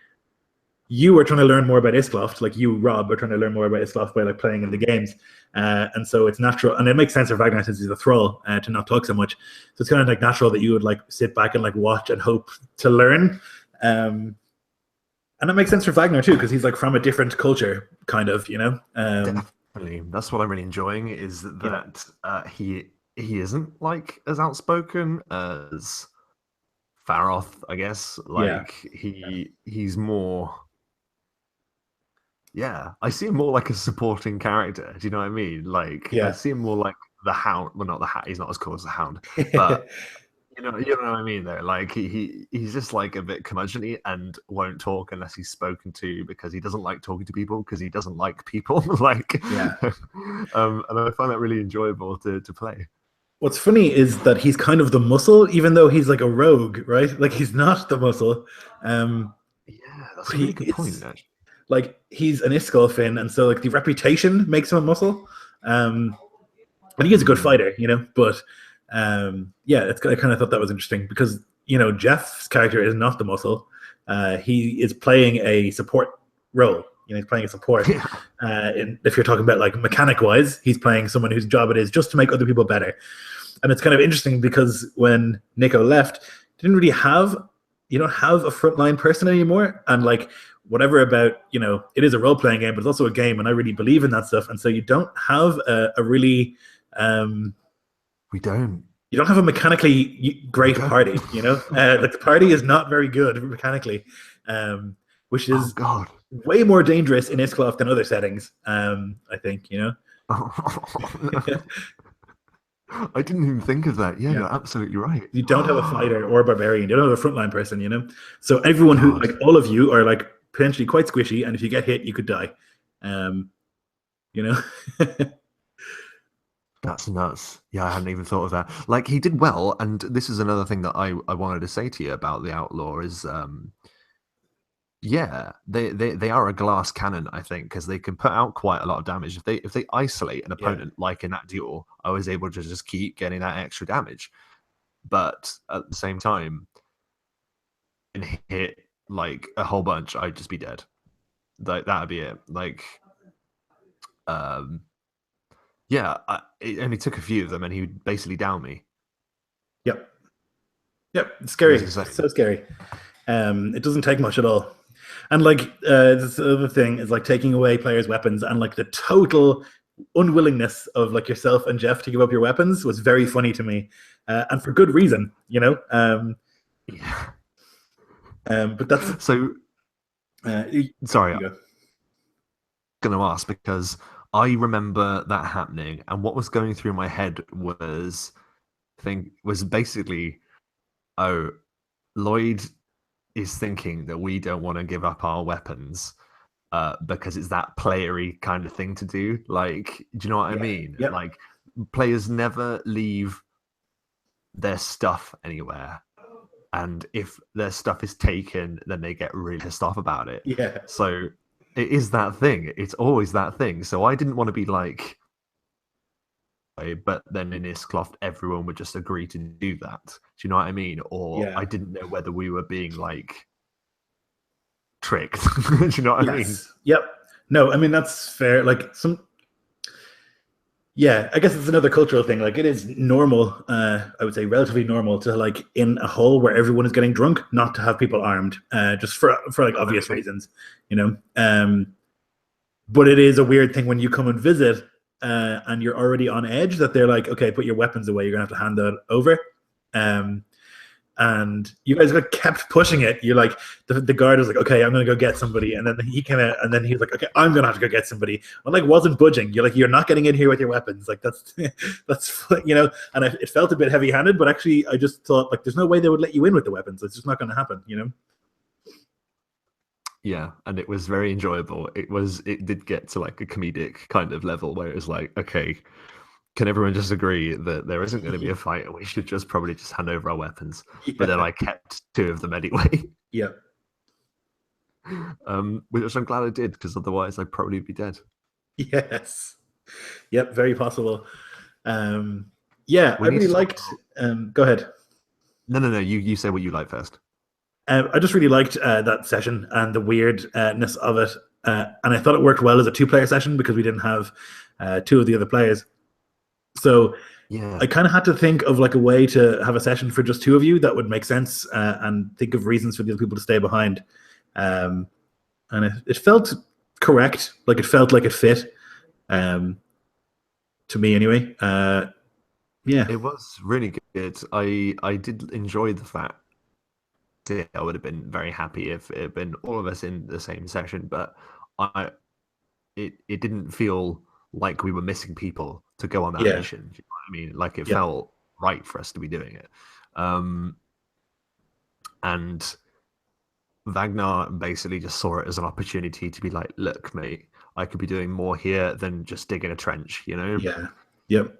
you are trying to learn more about Isklov, like you, Rob, are trying to learn more about Isklov by like playing in the games, and so it's natural, and it makes sense for Wagner since he's a thrall to not talk so much. So it's kind of like natural that you would like sit back and like watch and hope to learn, and it makes sense for Wagner too because he's like from a different culture, kind of, Definitely, that's what I'm really enjoying is that he isn't like as outspoken as Faroth, I guess. Like he's more. Yeah, I see him more like a supporting character. Do you know what I mean? Like I Yeah. see him more like the Hound. Well, not the Hound. He's not as cool as the Hound, but you know what I mean. Though, like he's just like a bit curmudgeon and won't talk unless he's spoken to because he doesn't like talking to people because he doesn't like people. Like, Yeah. and I find that really enjoyable to play. What's funny is that he's kind of the muscle, even though he's like a rogue, right? Like he's not the muscle. Um, Yeah, that's but a he really good point. is Actually. like he's an Iskolfin, and so like the reputation makes him a muscle. And he is a good Hmm. fighter, you know. But yeah, I kind of thought that was interesting because Jeff's character is not the muscle. He is playing a support role. He's playing a support. Yeah. If you're talking about like mechanic wise, he's playing someone whose job it is just to make other people better. And it's kind of interesting because when Nico left, you don't have a frontline person anymore, and like whatever about it is a role playing game, but it's also a game, and I really believe in that stuff. And so you don't have a really um, We don't. you don't have a mechanically We great don't. party. Like the party is not very good mechanically, which Oh is God. way more dangerous in Iscloff than other settings. I think Oh, I didn't even think of that. Yeah, yeah. you're absolutely right. You don't have a fighter or a barbarian. You don't have a frontline person. So everyone who, God, like all of you, are like potentially quite squishy, and if you get hit, you could die. Um, you know. that's nuts. Yeah, I hadn't even thought of that. Like he did well, and this is another thing that I wanted to say to you about the Outlaw is yeah, they are a glass cannon, I think, because they can put out quite a lot of damage. If they isolate an Yeah. opponent, like in that duel, I was able to just keep getting that extra damage. But at the same time, and hit like a whole bunch, I'd just be dead. Like that'd be it. Like, um, yeah, it only took a few of them, and he would basically down me. Yep. Yep. It's It was scary. It's insane. so scary. It doesn't take much at all. And like this other thing is like taking away players' weapons, and like the total unwillingness of like yourself and Jeff to give up your weapons was very funny to me, and for good reason. Yeah. But that's So you sorry, I'm go. gonna ask because I remember that happening, and what was going through my head was basically, oh, Lloyd is thinking that we don't want to give up our weapons because it's that playery kind of thing to do. Like, do you know what I Yeah. mean? Yep. Like, players never leave their stuff anywhere. And if their stuff is taken, then they get really pissed off about it. Yeah. So it is that thing. It's always that thing. So I didn't want to be like, but then in Iscloft, everyone would just agree to do that. Do you know what I mean? Or Yeah. I didn't know whether we were being like tricked. Do you know what I mean? Yes. Yep. No, I mean that's fair. Like yeah, I guess it's another cultural thing. Like it is normal, I would say relatively normal to like in a hole where everyone is getting drunk, not to have people armed, just for like obvious Okay. reasons, you know. But it is a weird thing when you come and visit, and you're already on edge that they're like, okay, put your weapons away. You're gonna have to hand that over. Um, and you guys like kept pushing it. You're like the guard was like, okay, I'm gonna go get somebody, and then and then he was like, okay, I'm gonna have to go get somebody. And like wasn't budging. You're like, you're not getting in here with your weapons. Like that's that's. And it felt a bit heavy handed, but actually I just thought like, there's no way they would let you in with the weapons. It's just not gonna happen. Yeah, and it was very enjoyable. It did get to like a comedic kind of level where it was like, okay, can everyone just agree that there isn't going to be a fight and we should just probably just hand over our weapons? But then Yeah. I kept two of them anyway. Yeah. Which I'm glad I did because otherwise I'd probably be dead. Yes. Yep. Very possible. Yeah, We I need really to talk liked. about... Go ahead. No. You say what you like first. I just really liked that session and the weirdness of it, and I thought it worked well as a two-player session because we didn't have two of the other players. So Yeah. I kind of had to think of like a way to have a session for just two of you that would make sense, and think of reasons for the other people to stay behind. Um, and it felt correct, like it felt like it fit, um, to me anyway. Yeah, It was really good. I did enjoy the fact that I would have been very happy if it had been all of us in the same session, but I it didn't feel like we were missing people to go on that Yeah. mission. Do you know what I mean? Like it Yeah. felt right for us to be doing it. And Wagner basically just saw it as an opportunity to be like, look, mate, I could be doing more here than just digging a trench, you know? Yeah. Yep.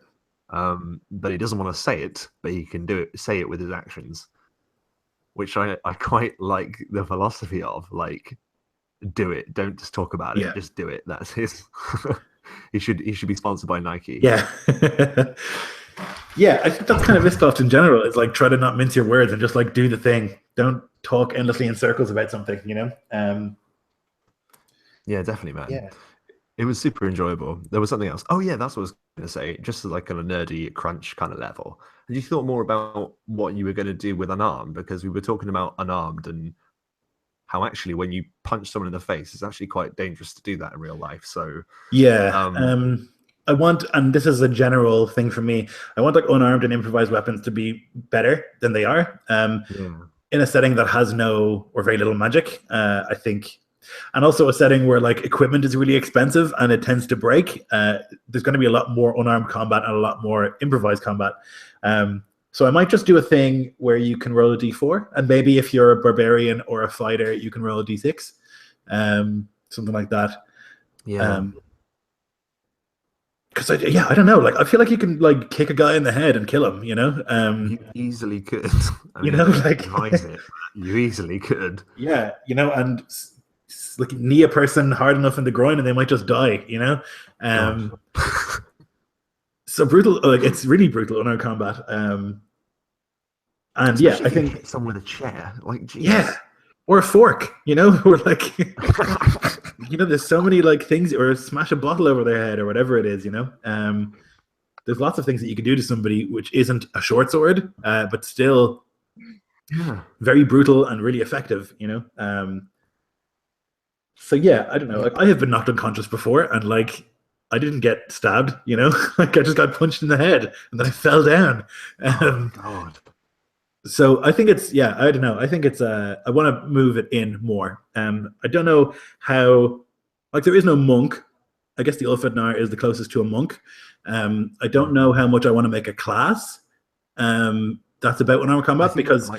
But he doesn't want to say it, but he can say it with his actions, which I quite like the philosophy of, like, do it. Don't just talk about Yeah. it. Just do it. That's his. he should be sponsored by Nike. Yeah. Yeah, I think that's kind of Istoft in general. It's like try to not mince your words and just like do the thing. Don't talk endlessly in circles about something, you know? Yeah, definitely, man. Yeah. It was super enjoyable. There was something else. Oh yeah, that's what I was going to say. Just like on a nerdy crunch kind of level. Have you thought more about what you were going to do with unarmed? Because we were talking about unarmed and how actually when you punch someone in the face, it's actually quite dangerous to do that in real life. So yeah, I want, and this is a general thing for me, I want like unarmed and improvised weapons to be better than they are. In a setting that has no or very little magic, I think, and also a setting where like equipment is really expensive and it tends to break. There's going to be a lot more unarmed combat and a lot more improvised combat. So I might just do a thing where you can roll a d4, and maybe if you're a barbarian or a fighter, you can roll a d6, something like that. Yeah. Because I don't know. Like I feel like you can like kick a guy in the head and kill him. You know. You easily could. You know, like you easily could. Yeah, you know, and like knee a person hard enough in the groin and they might just die. You know. So brutal. Like it's really brutal in our combat. And especially yeah, I think hit someone with a chair, like geez. Yeah, or a fork. You know, or like you know, there's so many like things, or smash a bottle over their head or whatever it is. You know, there's lots of things that you can do to somebody which isn't a short sword, but still very brutal and really effective. You know. So yeah, I don't know. Like I have been knocked unconscious before, and like I didn't get stabbed. You know, like I just got punched in the head and then I fell down. God. So I think it's I don't know. I think it's I want to move it in more. I don't know how. Like there is no monk. I guess the Ulfhednar is the closest to a monk. I don't know how much I want to make a class. That's about unarmed combat because I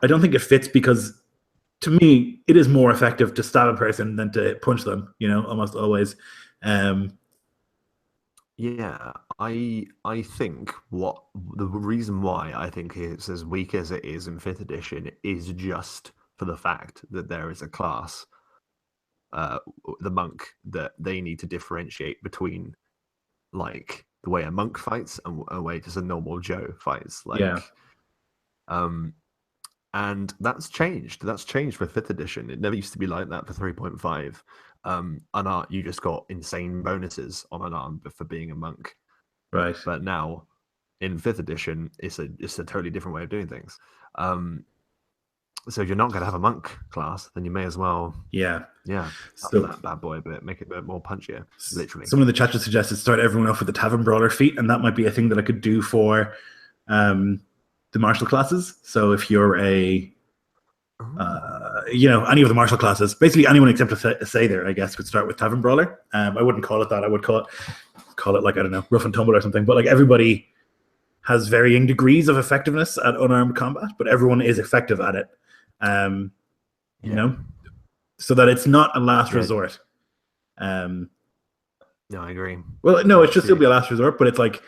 don't think it fits because to me it is more effective to stab a person than to punch them. You know, almost always. Yeah, I think what the reason why I think it's as weak as it is in 5th edition is just for the fact that there is a class, the monk, that they need to differentiate between like the way a monk fights and a way just a normal Joe fights. Like, and that's changed. That's changed for 5th edition. It never used to be like that for 3.5. Unarmed, you just got insane bonuses on unarmed for being a monk, right? But now in 5th edition, it's a totally different way of doing things. So if you're not going to have a monk class, then you may as well, so that bad boy a bit, make it a bit more punchier. Literally, someone in the chat just suggested start everyone off with the Tavern Brawler feat, and that might be a thing that I could do for the martial classes. So if you're a you know, any of the martial classes, basically anyone except a Sather, I guess, could start with Tavern Brawler. I wouldn't call it that. I would call it like, I don't know, Rough and Tumble or something. But like everybody has varying degrees of effectiveness at unarmed combat, but everyone is effective at it. You know, so that it's not a last resort. No, I agree. Well, no, it should still be a last resort, but it's like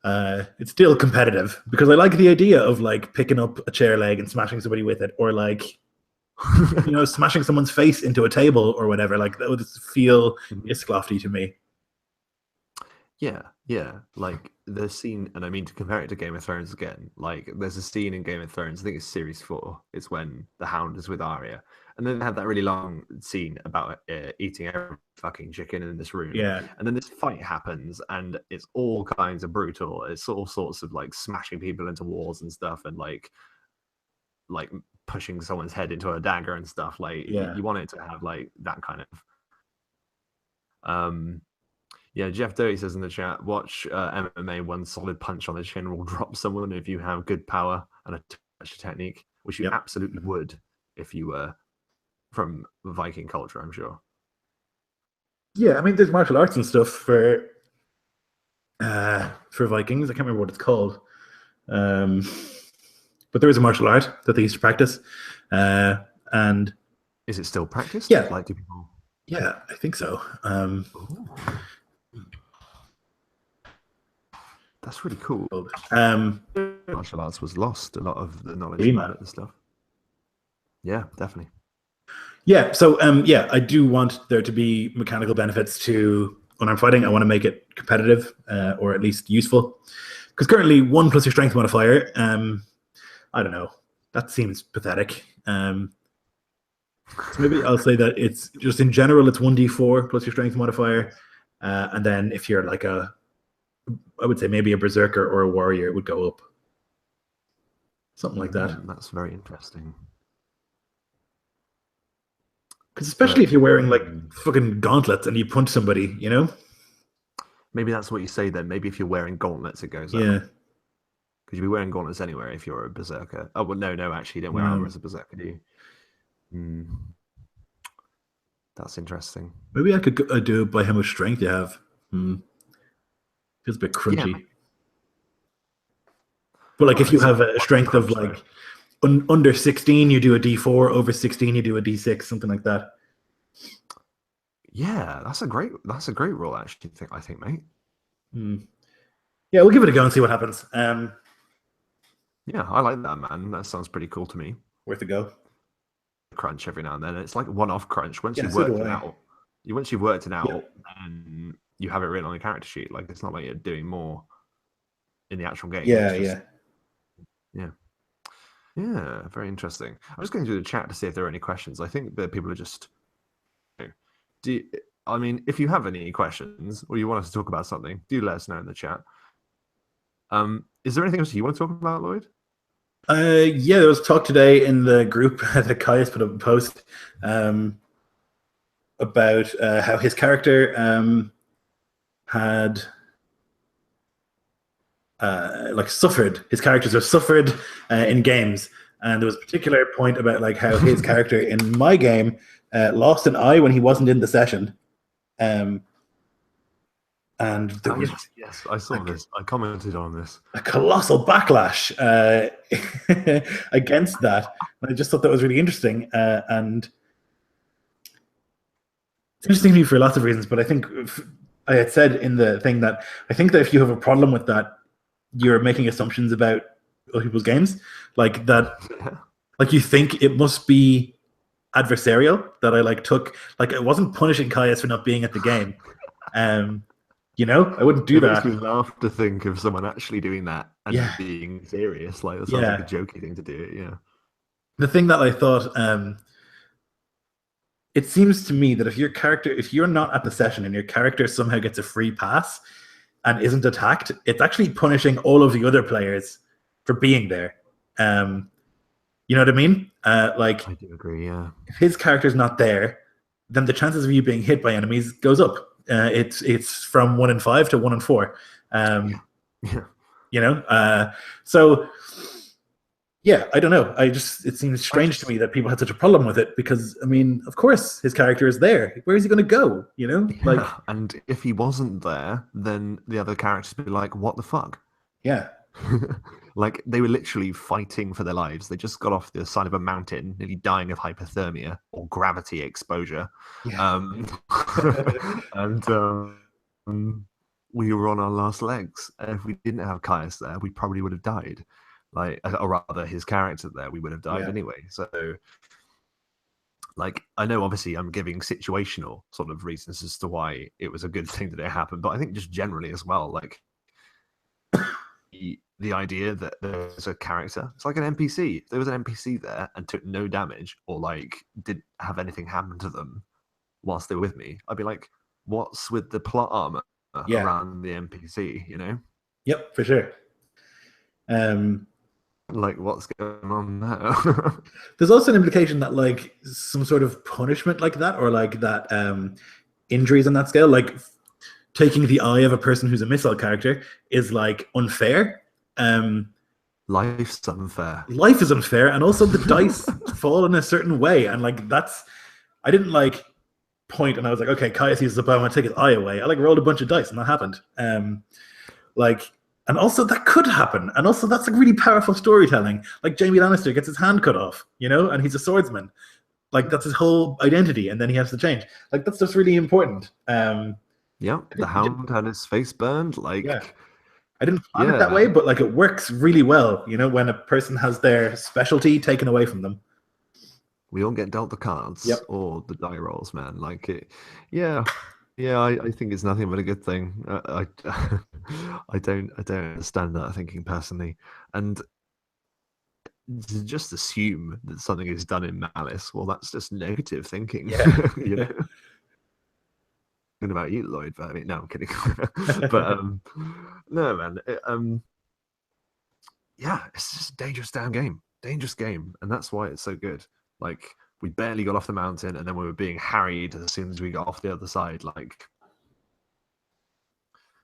it's still competitive because I like the idea of like picking up a chair leg and smashing somebody with it, or like you know, smashing someone's face into a table or whatever. Like that would feel Isklofty to me. Yeah. Like the scene, and I mean to compare it to Game of Thrones again. Like there's a scene in Game of Thrones. I think it's series 4. It's when the Hound is with Arya, and then they have that really long scene about eating every fucking chicken in this room. Yeah. And then this fight happens, and it's all kinds of brutal. It's all sorts of like smashing people into walls and stuff, and like pushing someone's head into a dagger and stuff. Like you want it to have like that kind of. Jeff Doty says in the chat, watch MMA. One solid punch on the chin will drop someone if you have good power and a touch technique, which you absolutely would if you were from Viking culture, I'm sure. Yeah, I mean, there's martial arts and stuff for Vikings. I can't remember what it's called. Um, but there is a martial art that they used to practice. And Is it still practiced? Yeah. Like, do people? yeah, I think so. Ooh. That's really cool. Martial arts was lost. A lot of the knowledge about it and stuff. Yeah, definitely. Yeah, so yeah, I do want there to be mechanical benefits to unarmed fighting. I want to make it competitive or at least useful. Because currently, 1 plus your strength modifier, I don't know, that seems pathetic. So maybe I'll say that it's just in general, it's 1d4 plus your strength modifier. And then if you're like I would say maybe a berserker or a warrior, it would go up. Something like that. That's very interesting. Because especially if you're wearing like fucking gauntlets and you punch somebody, you know? Maybe that's what you say then. Maybe if you're wearing gauntlets, it goes up. Yeah. Because you'd be wearing gauntlets anywhere if you're a berserker. Oh, well, no, actually, you don't wear armor as a berserker, do you? That's interesting. Maybe I could do it by how much strength you have. Feels a bit crunchy. Yeah. But like if you have a strength of like under 16, you do a D4. Over 16, you do a D6. Something like that. Yeah, that's a great rule. Actually, I think, mate. Yeah, we'll give it a go and see what happens. Yeah, I like that, man. That sounds pretty cool to me. Worth a go. Crunch every now and then. It's like one-off crunch. Once you've worked it out, and you have it written on the character sheet. Like it's not like you're doing more in the actual game. Yeah. Very interesting. I was going through the chat to see if there are any questions. I think that people are just. If you have any questions or you want us to talk about something, do let us know in the chat. Is there anything else you want to talk about, Lloyd? Yeah, there was talk today in the group that Caius put up a post about how his character had suffered. His characters have suffered in games, and there was a particular point about like how his character in my game lost an eye when he wasn't in the session. And there was yes, I saw this. I commented on this. A colossal backlash against that. And I just thought that was really interesting. And it's interesting to me for lots of reasons, but I think I had said in the thing that I think that if you have a problem with that, you're making assumptions about other people's games. Like that, like you think it must be adversarial that I took. Like I wasn't punishing Caius for not being at the game. You know, I wouldn't do that. It makes me laugh to think of someone actually doing that and being serious. Like that sounds like a jokey thing to do. Yeah. The thing that I thought, it seems to me that if you're not at the session and your character somehow gets a free pass and isn't attacked, it's actually punishing all of the other players for being there. You know what I mean? I do agree. Yeah. If his character's not there, then the chances of you being hit by enemies goes up. It's from 1 in 5 to 1 in 4. You know, so yeah, I don't know. It seems strange to me that people had such a problem with it because I mean, of course, his character is there. Where is he going to go? You know, and if he wasn't there, then the other characters would be like, "What the fuck?" Yeah. Like they were literally fighting for their lives. They just got off the side of a mountain, nearly dying of hypothermia or gravity exposure. Yeah. And we were on our last legs. If we didn't have Caius there, we probably would have died. Or rather, his character there, we would have died anyway. So, I know obviously I'm giving situational sort of reasons as to why it was a good thing that it happened, but I think just generally as well, the idea that there's a character, it's like an NPC. If there was an NPC there and took no damage or didn't have anything happen to them whilst they were with me, I'd be like, what's with the plot armor around the NPC, you know? Yep, for sure. What's going on now? There's also an implication that some sort of punishment like that or that injuries on that scale, taking the eye of a person who's a missile character is unfair. Life's unfair. Life is unfair, and also the dice fall in a certain way, and I didn't point, and I was like, okay, Caius uses a bow, I'm gonna take his eye away. I like rolled a bunch of dice, and that happened. Like, and also that could happen, and also that's like really powerful storytelling. Like Jaime Lannister gets his hand cut off, you know, and he's a swordsman. Like that's his whole identity, and then he has to change. Like that's just really important. Yeah, the Hound had his face burned. Like, yeah. I didn't plan it that way, but like it works really well, you know, when a person has their specialty taken away from them. We all get dealt the cards or the die rolls, man. Like it, yeah. I think it's nothing but a good thing. I don't understand that thinking personally, and to just assume that something is done in malice, well, that's just negative thinking. Yeah. You know. About you, Lloyd, but I mean, no, I'm kidding. But no, man. Yeah, it's just a dangerous game, and that's why it's so good. Like we barely got off the mountain, and then we were being harried as soon as we got off the other side. Like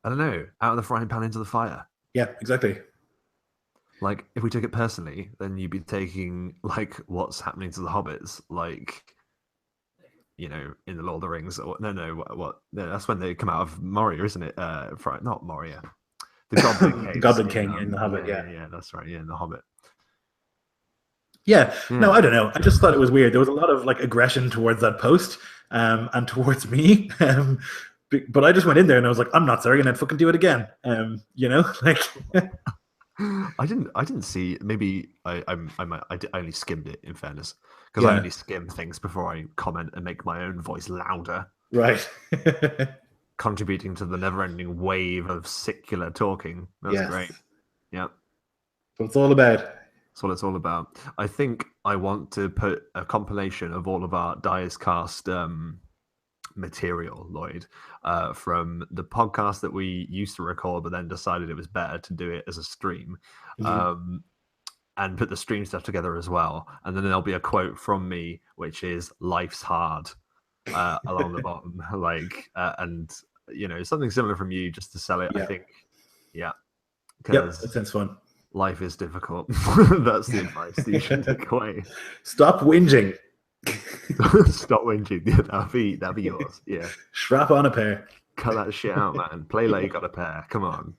I don't know, out of the frying pan into the fire. Yeah, exactly. Like if we took it personally, then you'd be taking like what's happening to the hobbits, like. You know, in the Lord of the Rings, or no, that's when they come out of Moria, isn't it? Not Moria, the Goblin Caves, Goblin King in the Hobbit. Yeah, that's right. Yeah, in the Hobbit. Yeah, no, I don't know. I just thought it was weird. There was a lot of like aggression towards that post, and towards me. But I just went in there and I was like, I'm not sorry, and I'd fucking do it again. You know, like. I didn't see. Maybe I only skimmed it. In fairness, because I only skim things before I comment and make my own voice louder. Right. Contributing to the never-ending wave of secular talking. That's great. Yeah. That's what it's all about. That's what it's all about. I think I want to put a compilation of all of our Dyer's Cast material, Lloyd, from the podcast that we used to record, but then decided it was better to do it as a stream, and put the stream stuff together as well. And then there'll be a quote from me, which is "Life's hard," along the bottom, like, and you know, something similar from you just to sell it. I think, that sounds fun. Life is difficult. That's the advice that you should take away. Stop whinging. Stop whinging. Yeah, that'll be yours. Yeah. Strap on a pair. Cut that shit out, man. Play like you got a pair. Come on.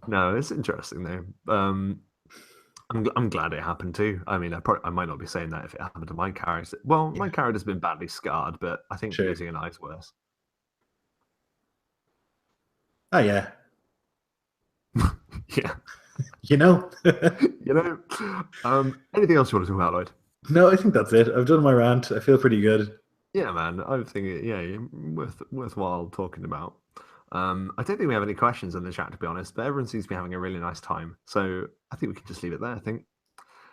No, it's interesting though. I'm glad it happened too. I mean, I might not be saying that if it happened to my character. Well, my character's been badly scarred, but I think losing an eye's worse. Oh yeah. Yeah. You know. Anything else you want to talk about, Lloyd? No, I think that's it. I've done my rant. I feel pretty good. Yeah, man. I think worthwhile talking about. I don't think we have any questions in the chat, to be honest, but everyone seems to be having a really nice time. So I think we can just leave it there, I think.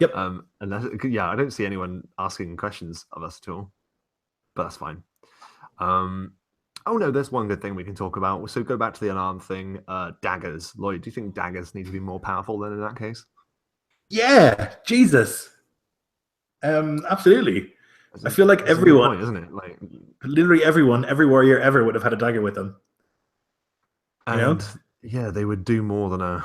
Yep. I don't see anyone asking questions of us at all, but that's fine. Oh no, there's one good thing we can talk about. So go back to the unarmed thing. Daggers. Lloyd, do you think daggers need to be more powerful than in that case? Yeah, Jesus. Absolutely. I feel like everyone, point, isn't it? Like literally everyone, every warrior ever would have had a dagger with them. And yeah, they would do more than a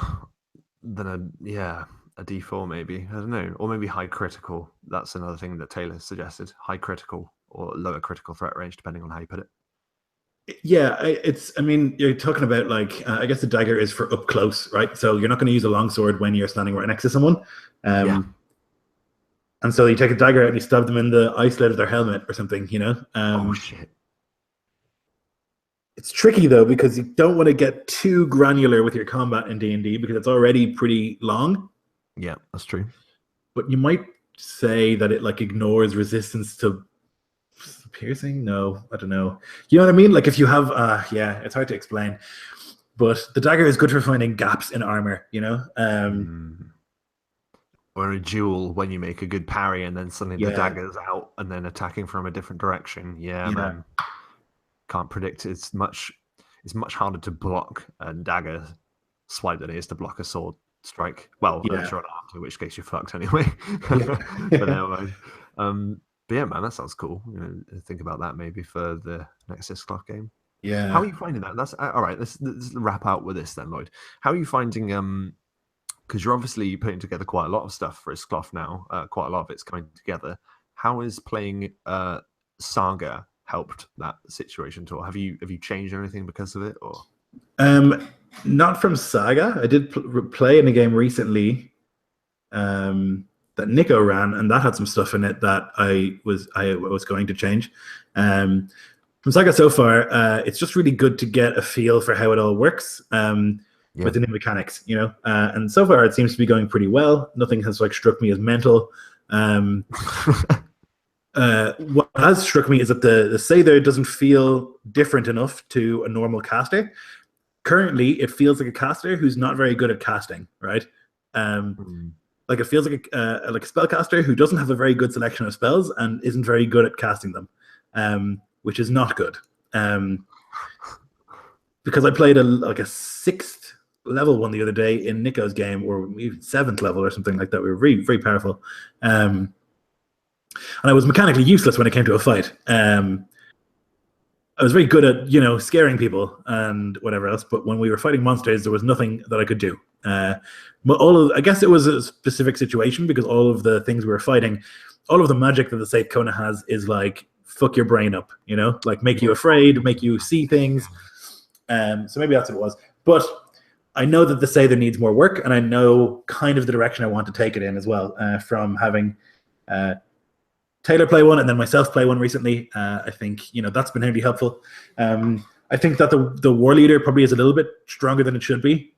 D4 maybe. I don't know, or maybe high critical. That's another thing that Taylor suggested: high critical or lower critical threat range, depending on how you put it. Yeah, I mean, you're talking about like I guess the dagger is for up close, right? So you're not going to use a longsword when you're standing right next to someone. And so you take a dagger out and you stab them in the eye slit of their helmet or something, you know? Oh, shit. It's tricky, though, because you don't want to get too granular with your combat in D&D because it's already pretty long. Yeah, that's true. But you might say that it, like, ignores resistance to piercing? No, I don't know. You know what I mean? Like, if you have... it's hard to explain. But the dagger is good for finding gaps in armor, you know? Or a duel when you make a good parry and then suddenly the dagger's out and then attacking from a different direction. Yeah, man. Can't predict. It's much harder to block a dagger swipe than it is to block a sword strike. Well, unless you're unarmed, in which case you're fucked anyway. But never mind. But yeah, man, that sounds cool. You know, think about that maybe for the next 6 o'clock game. Yeah. How are you finding that? That's all right. Let's wrap out with this then, Lloyd. How are you finding because you're obviously putting together quite a lot of stuff for Iscloth now. Quite a lot of it's coming together. How is playing Saga helped that situation at all? Have you changed anything because of it, or? Not from Saga. I did play in a game recently that Nico ran, and that had some stuff in it that I was going to change. From Saga so far, it's just really good to get a feel for how it all works with the new mechanics, you know. And so far, it seems to be going pretty well. Nothing has like struck me as mental. What has struck me is that the Seidr doesn't feel different enough to a normal caster. Currently, it feels like a caster who's not very good at casting, right? Like it feels like a spellcaster who doesn't have a very good selection of spells and isn't very good at casting them, which is not good. Because I played a 6th level one the other day in Nico's game, or even 7th level or something like that. We were very, very powerful. And I was mechanically useless when it came to a fight. I was very good at, you know, scaring people and whatever else, but when we were fighting monsters, there was nothing that I could do. But I guess it was a specific situation because all of the things we were fighting, all of the magic that the Saith Kona has is like fuck your brain up, you know, like make you afraid, make you see things. So maybe that's what it was. But I know that the Seidr needs more work, and I know kind of the direction I want to take it in as well. From having Taylor play one and then myself play one recently, I think, you know, that's been really helpful. I think that the war leader probably is a little bit stronger than it should be,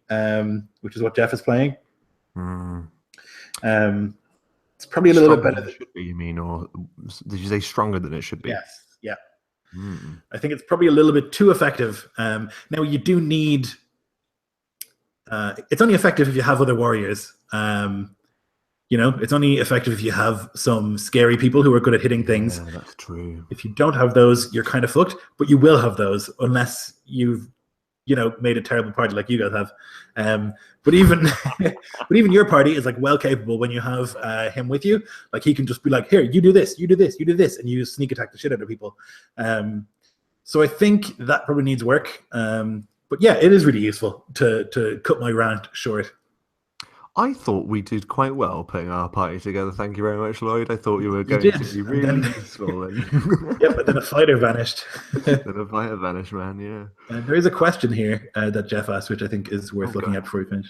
which is what Jeff is playing. It's probably a little bit better than it should be, you mean, or did you say stronger than it should be? Yes, yeah. I think it's probably a little bit too effective. Now you do need. It's only effective if you have other warriors. You know, it's only effective if you have some scary people who are good at hitting things. Yeah, that's true. If you don't have those, you're kind of fucked. But you will have those unless you've, you know, made a terrible party like you guys have. But even your party is like well capable when you have him with you. Like he can just be like, here, you do this, you do this, you do this, and you sneak attack the shit out of people. So I think that probably needs work. But yeah, it is really useful to cut my rant short. I thought we did quite well putting our party together. Thank you very much, Lloyd. I thought you were going to be really useful. Yeah, but then a fighter vanished. Then a fighter vanished, man, yeah. There is a question here that Jeff asked, which I think is worth looking at before we finish.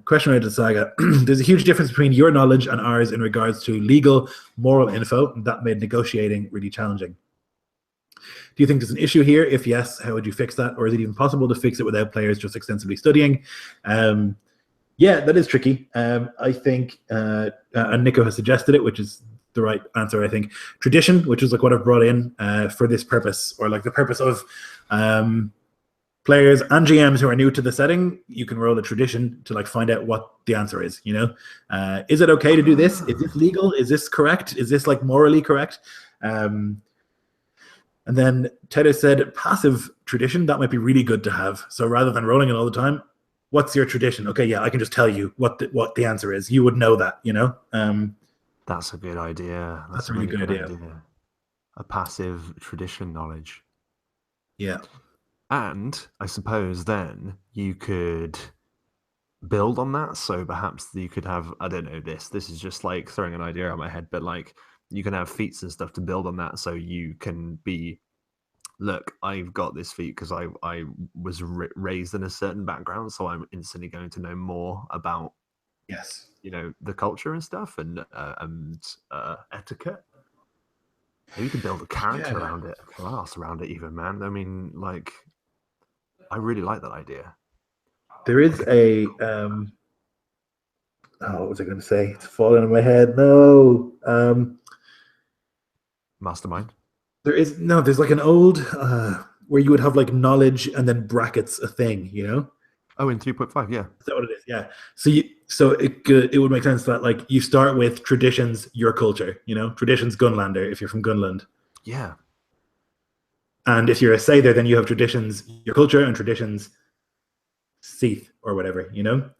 Question related to Saga. There's a huge difference between your knowledge and ours in regards to legal, moral info, and that made negotiating really challenging. Do you think there's an issue here? If yes, how would you fix that? Or is it even possible to fix it without players just extensively studying? Yeah, that is tricky. I think, and Nico has suggested it, which is the right answer, I think. Tradition, which is like what I've brought in for this purpose, or like the purpose of players and GMs who are new to the setting, you can roll a tradition to like find out what the answer is, you know? Is it okay to do this? Is this legal? Is this correct? Is this like morally correct? And then Tedder said passive tradition, that might be really good to have. So rather than rolling it all the time, what's your tradition? Okay, yeah, I can just tell you what the answer is. You would know that, you know? That's a good idea. That's a really good idea. A passive tradition knowledge. Yeah. And I suppose then you could build on that. So perhaps you could have, I don't know, this is just like throwing an idea out of my head, but like you can have feats and stuff to build on that. So you can be, look, I've got this feat because I was raised in a certain background, so I'm instantly going to know more about, yes, you know, the culture and stuff and etiquette. Maybe you can build a character around it, a class around it, even, man. I mean, like, I really like that idea. There is a what was I going to say? It's falling in my head. No, Mastermind. There's like an old where you would have like knowledge and then brackets a thing, you know? Oh, in 3.5, yeah. Is that what it is? Yeah. So it would make sense that like you start with traditions, your culture, you know? Traditions Gunlander if you're from Gunland. Yeah. And if you're a Seidr, then you have traditions, your culture, and traditions Seath or whatever, you know?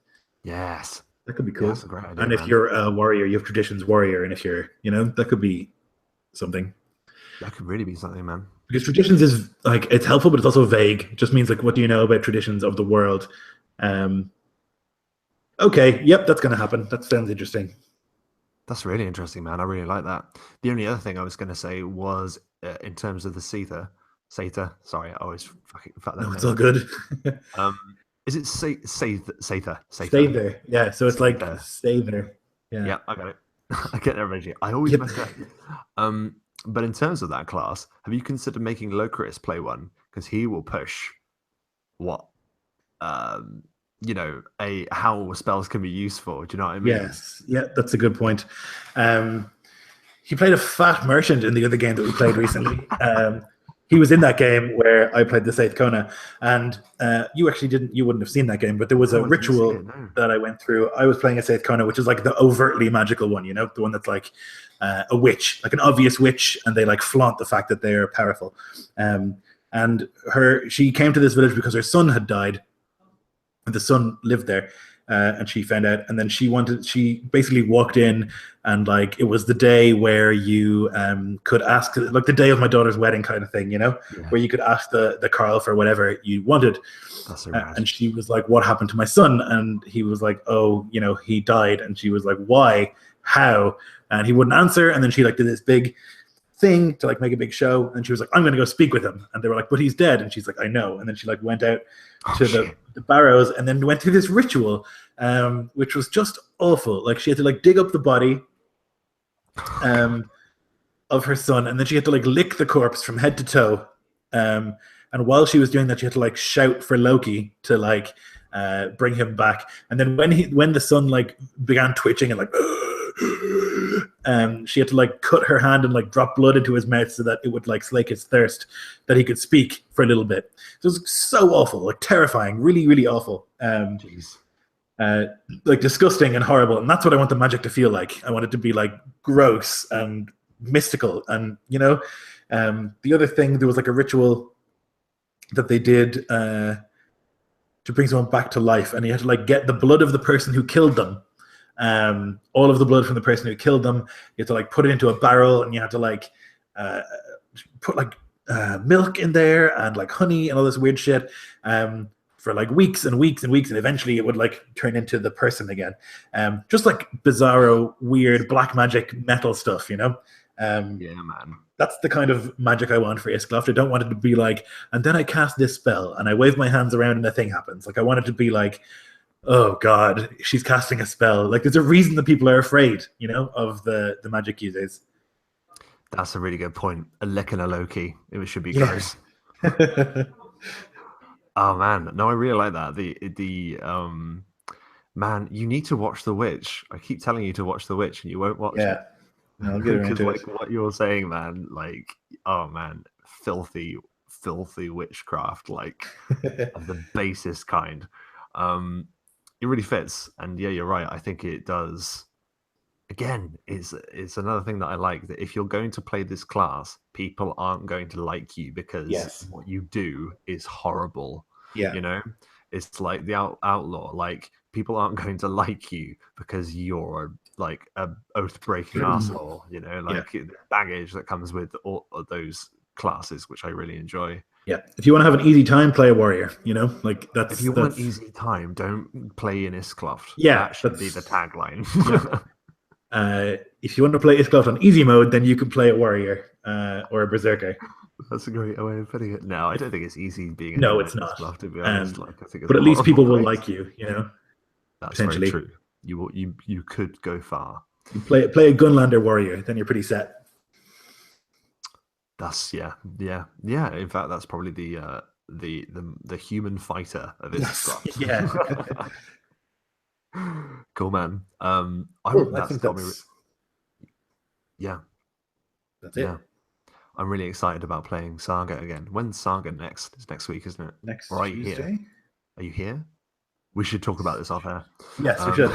Yes. That could be cool. Yeah, that's a great idea, and if you're a warrior, you have traditions warrior, and if you're, you know, that could be something. That could really be something, man. Because traditions is like, it's helpful, but it's also vague. It just means like, what do you know about traditions of the world? Okay, yep, that's going to happen. That sounds interesting. That's really interesting, man. I really like that. The only other thing I was going to say was in terms of the Sather. Sorry, I always fucking fuck that No, it's name all up. good. Is it Sather? Stay there. Yeah, so it's like Sather. stay there. Yeah. Yeah, I got it. I get there eventually. I always Yep. mess it up. But in terms of that class, have you considered making Locrius play one? Because he will push what how spells can be useful. Do you know what I mean? Yes. Yeah, that's a good point. He played a fat merchant in the other game that we played recently. He was in that game where I played the Saith Kona, and you wouldn't have seen that game, but there was a No, I didn't see ritual it, no. that I went through. I was playing a Saith Kona, which is like the overtly magical one, you know, the one that's like a witch, like an obvious witch, and they like flaunt the fact that they're powerful. And she came to this village because her son had died. The son lived there, and she found out, and then she basically walked in, and like it was the day where you could ask, like the day of my daughter's wedding kind of thing, you know, where you could ask the Carl for whatever you wanted. That's so rad. And she was like, what happened to my son? And he was like, oh, you know, he died. And she was like, why, how? And he wouldn't answer, and then she like did this big thing to like make a big show, and she was like, I'm going to go speak with him. And they were like, but he's dead. And she's like, I know. And then she like went out to the barrows, and then went through this ritual, which was just awful. Like she had to like dig up the body of her son, and then she had to like lick the corpse from head to toe. And while she was doing that, she had to like shout for Loki to like bring him back. And then when the son like began twitching and like she had to like cut her hand and like drop blood into his mouth so that it would like slake his thirst, that he could speak for a little bit. So it was so awful, like terrifying, really, really awful. Like disgusting and horrible. And that's what I want the magic to feel like. I want it to be like gross and mystical. And you know, the other thing, there was like a ritual that they did to bring someone back to life, and you had to like get the blood of the person who killed them. All of the blood from the person who killed them, you had to like put it into a barrel, and you had to like put like milk in there and like honey and all this weird shit for like weeks and weeks and weeks, and eventually it would like turn into the person again. Just like bizarro, weird black magic metal stuff, you know? Yeah, man. That's the kind of magic I want for Iskloft. I don't want it to be like, and then I cast this spell and I wave my hands around and a thing happens. Like I want it to be like, oh God, she's casting a spell. Like there's a reason that people are afraid, you know, of the magic users. That's a really good point. A lick and a Loki. It should be gross. Oh man, no, I really like that. The man, you need to watch The Witch. I keep telling you to watch The Witch, and you won't watch it. No, I'll get around to like it. what you're saying, man. Like, oh man, filthy witchcraft, like of the basest kind. It really fits, and yeah, you're right. I think it does. Again, it's another thing that I like, that if you're going to play this class, people aren't going to like you because what you do is horrible. Yeah. You know, it's like the outlaw. Like people aren't going to like you because you're like a oath-breaking asshole. You know, like the baggage that comes with all of those classes, which I really enjoy. Yeah, if you want to have an easy time, play a warrior. You know, like that's. If you want easy time, don't play in Iskloft. Yeah, that should be the tagline. If you want to play Iskloft on easy mode, then you can play a warrior or a berserker. That's a great way of putting it. No, I don't think it's easy being. No, it's not. Iskloft, to be honest. Like, I think it's but at least people will like you. You know, that's very true. You could go far. You play a Gunlander warrior, then you're pretty set. That's yeah. In fact, that's probably the human fighter of Iskloft. Yeah. Cool, man. I think that's yeah. That's it. Yeah. I'm really excited about playing Saga again. When's Saga next? It's next week, isn't it? Next right Tuesday? Here. Are you here? We should talk about this off air. Yes, we should.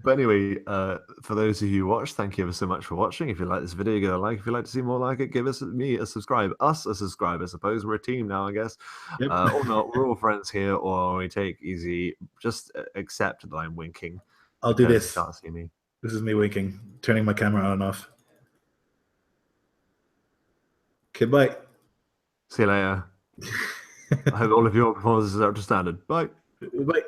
But anyway, for those of you who watch, thank you ever so much for watching. If you like this video, give it a like. If you'd like to see more like it, give us a subscribe. Us a subscribe, I suppose. We're a team now, I guess. Yep. Or not. We're all friends here, or we take easy. Just accept that I'm winking. I'll do this. You can't see me. This is me winking, turning my camera on and off. Okay, bye. See you later. I hope all of your performances are up to standard. Bye. Bye.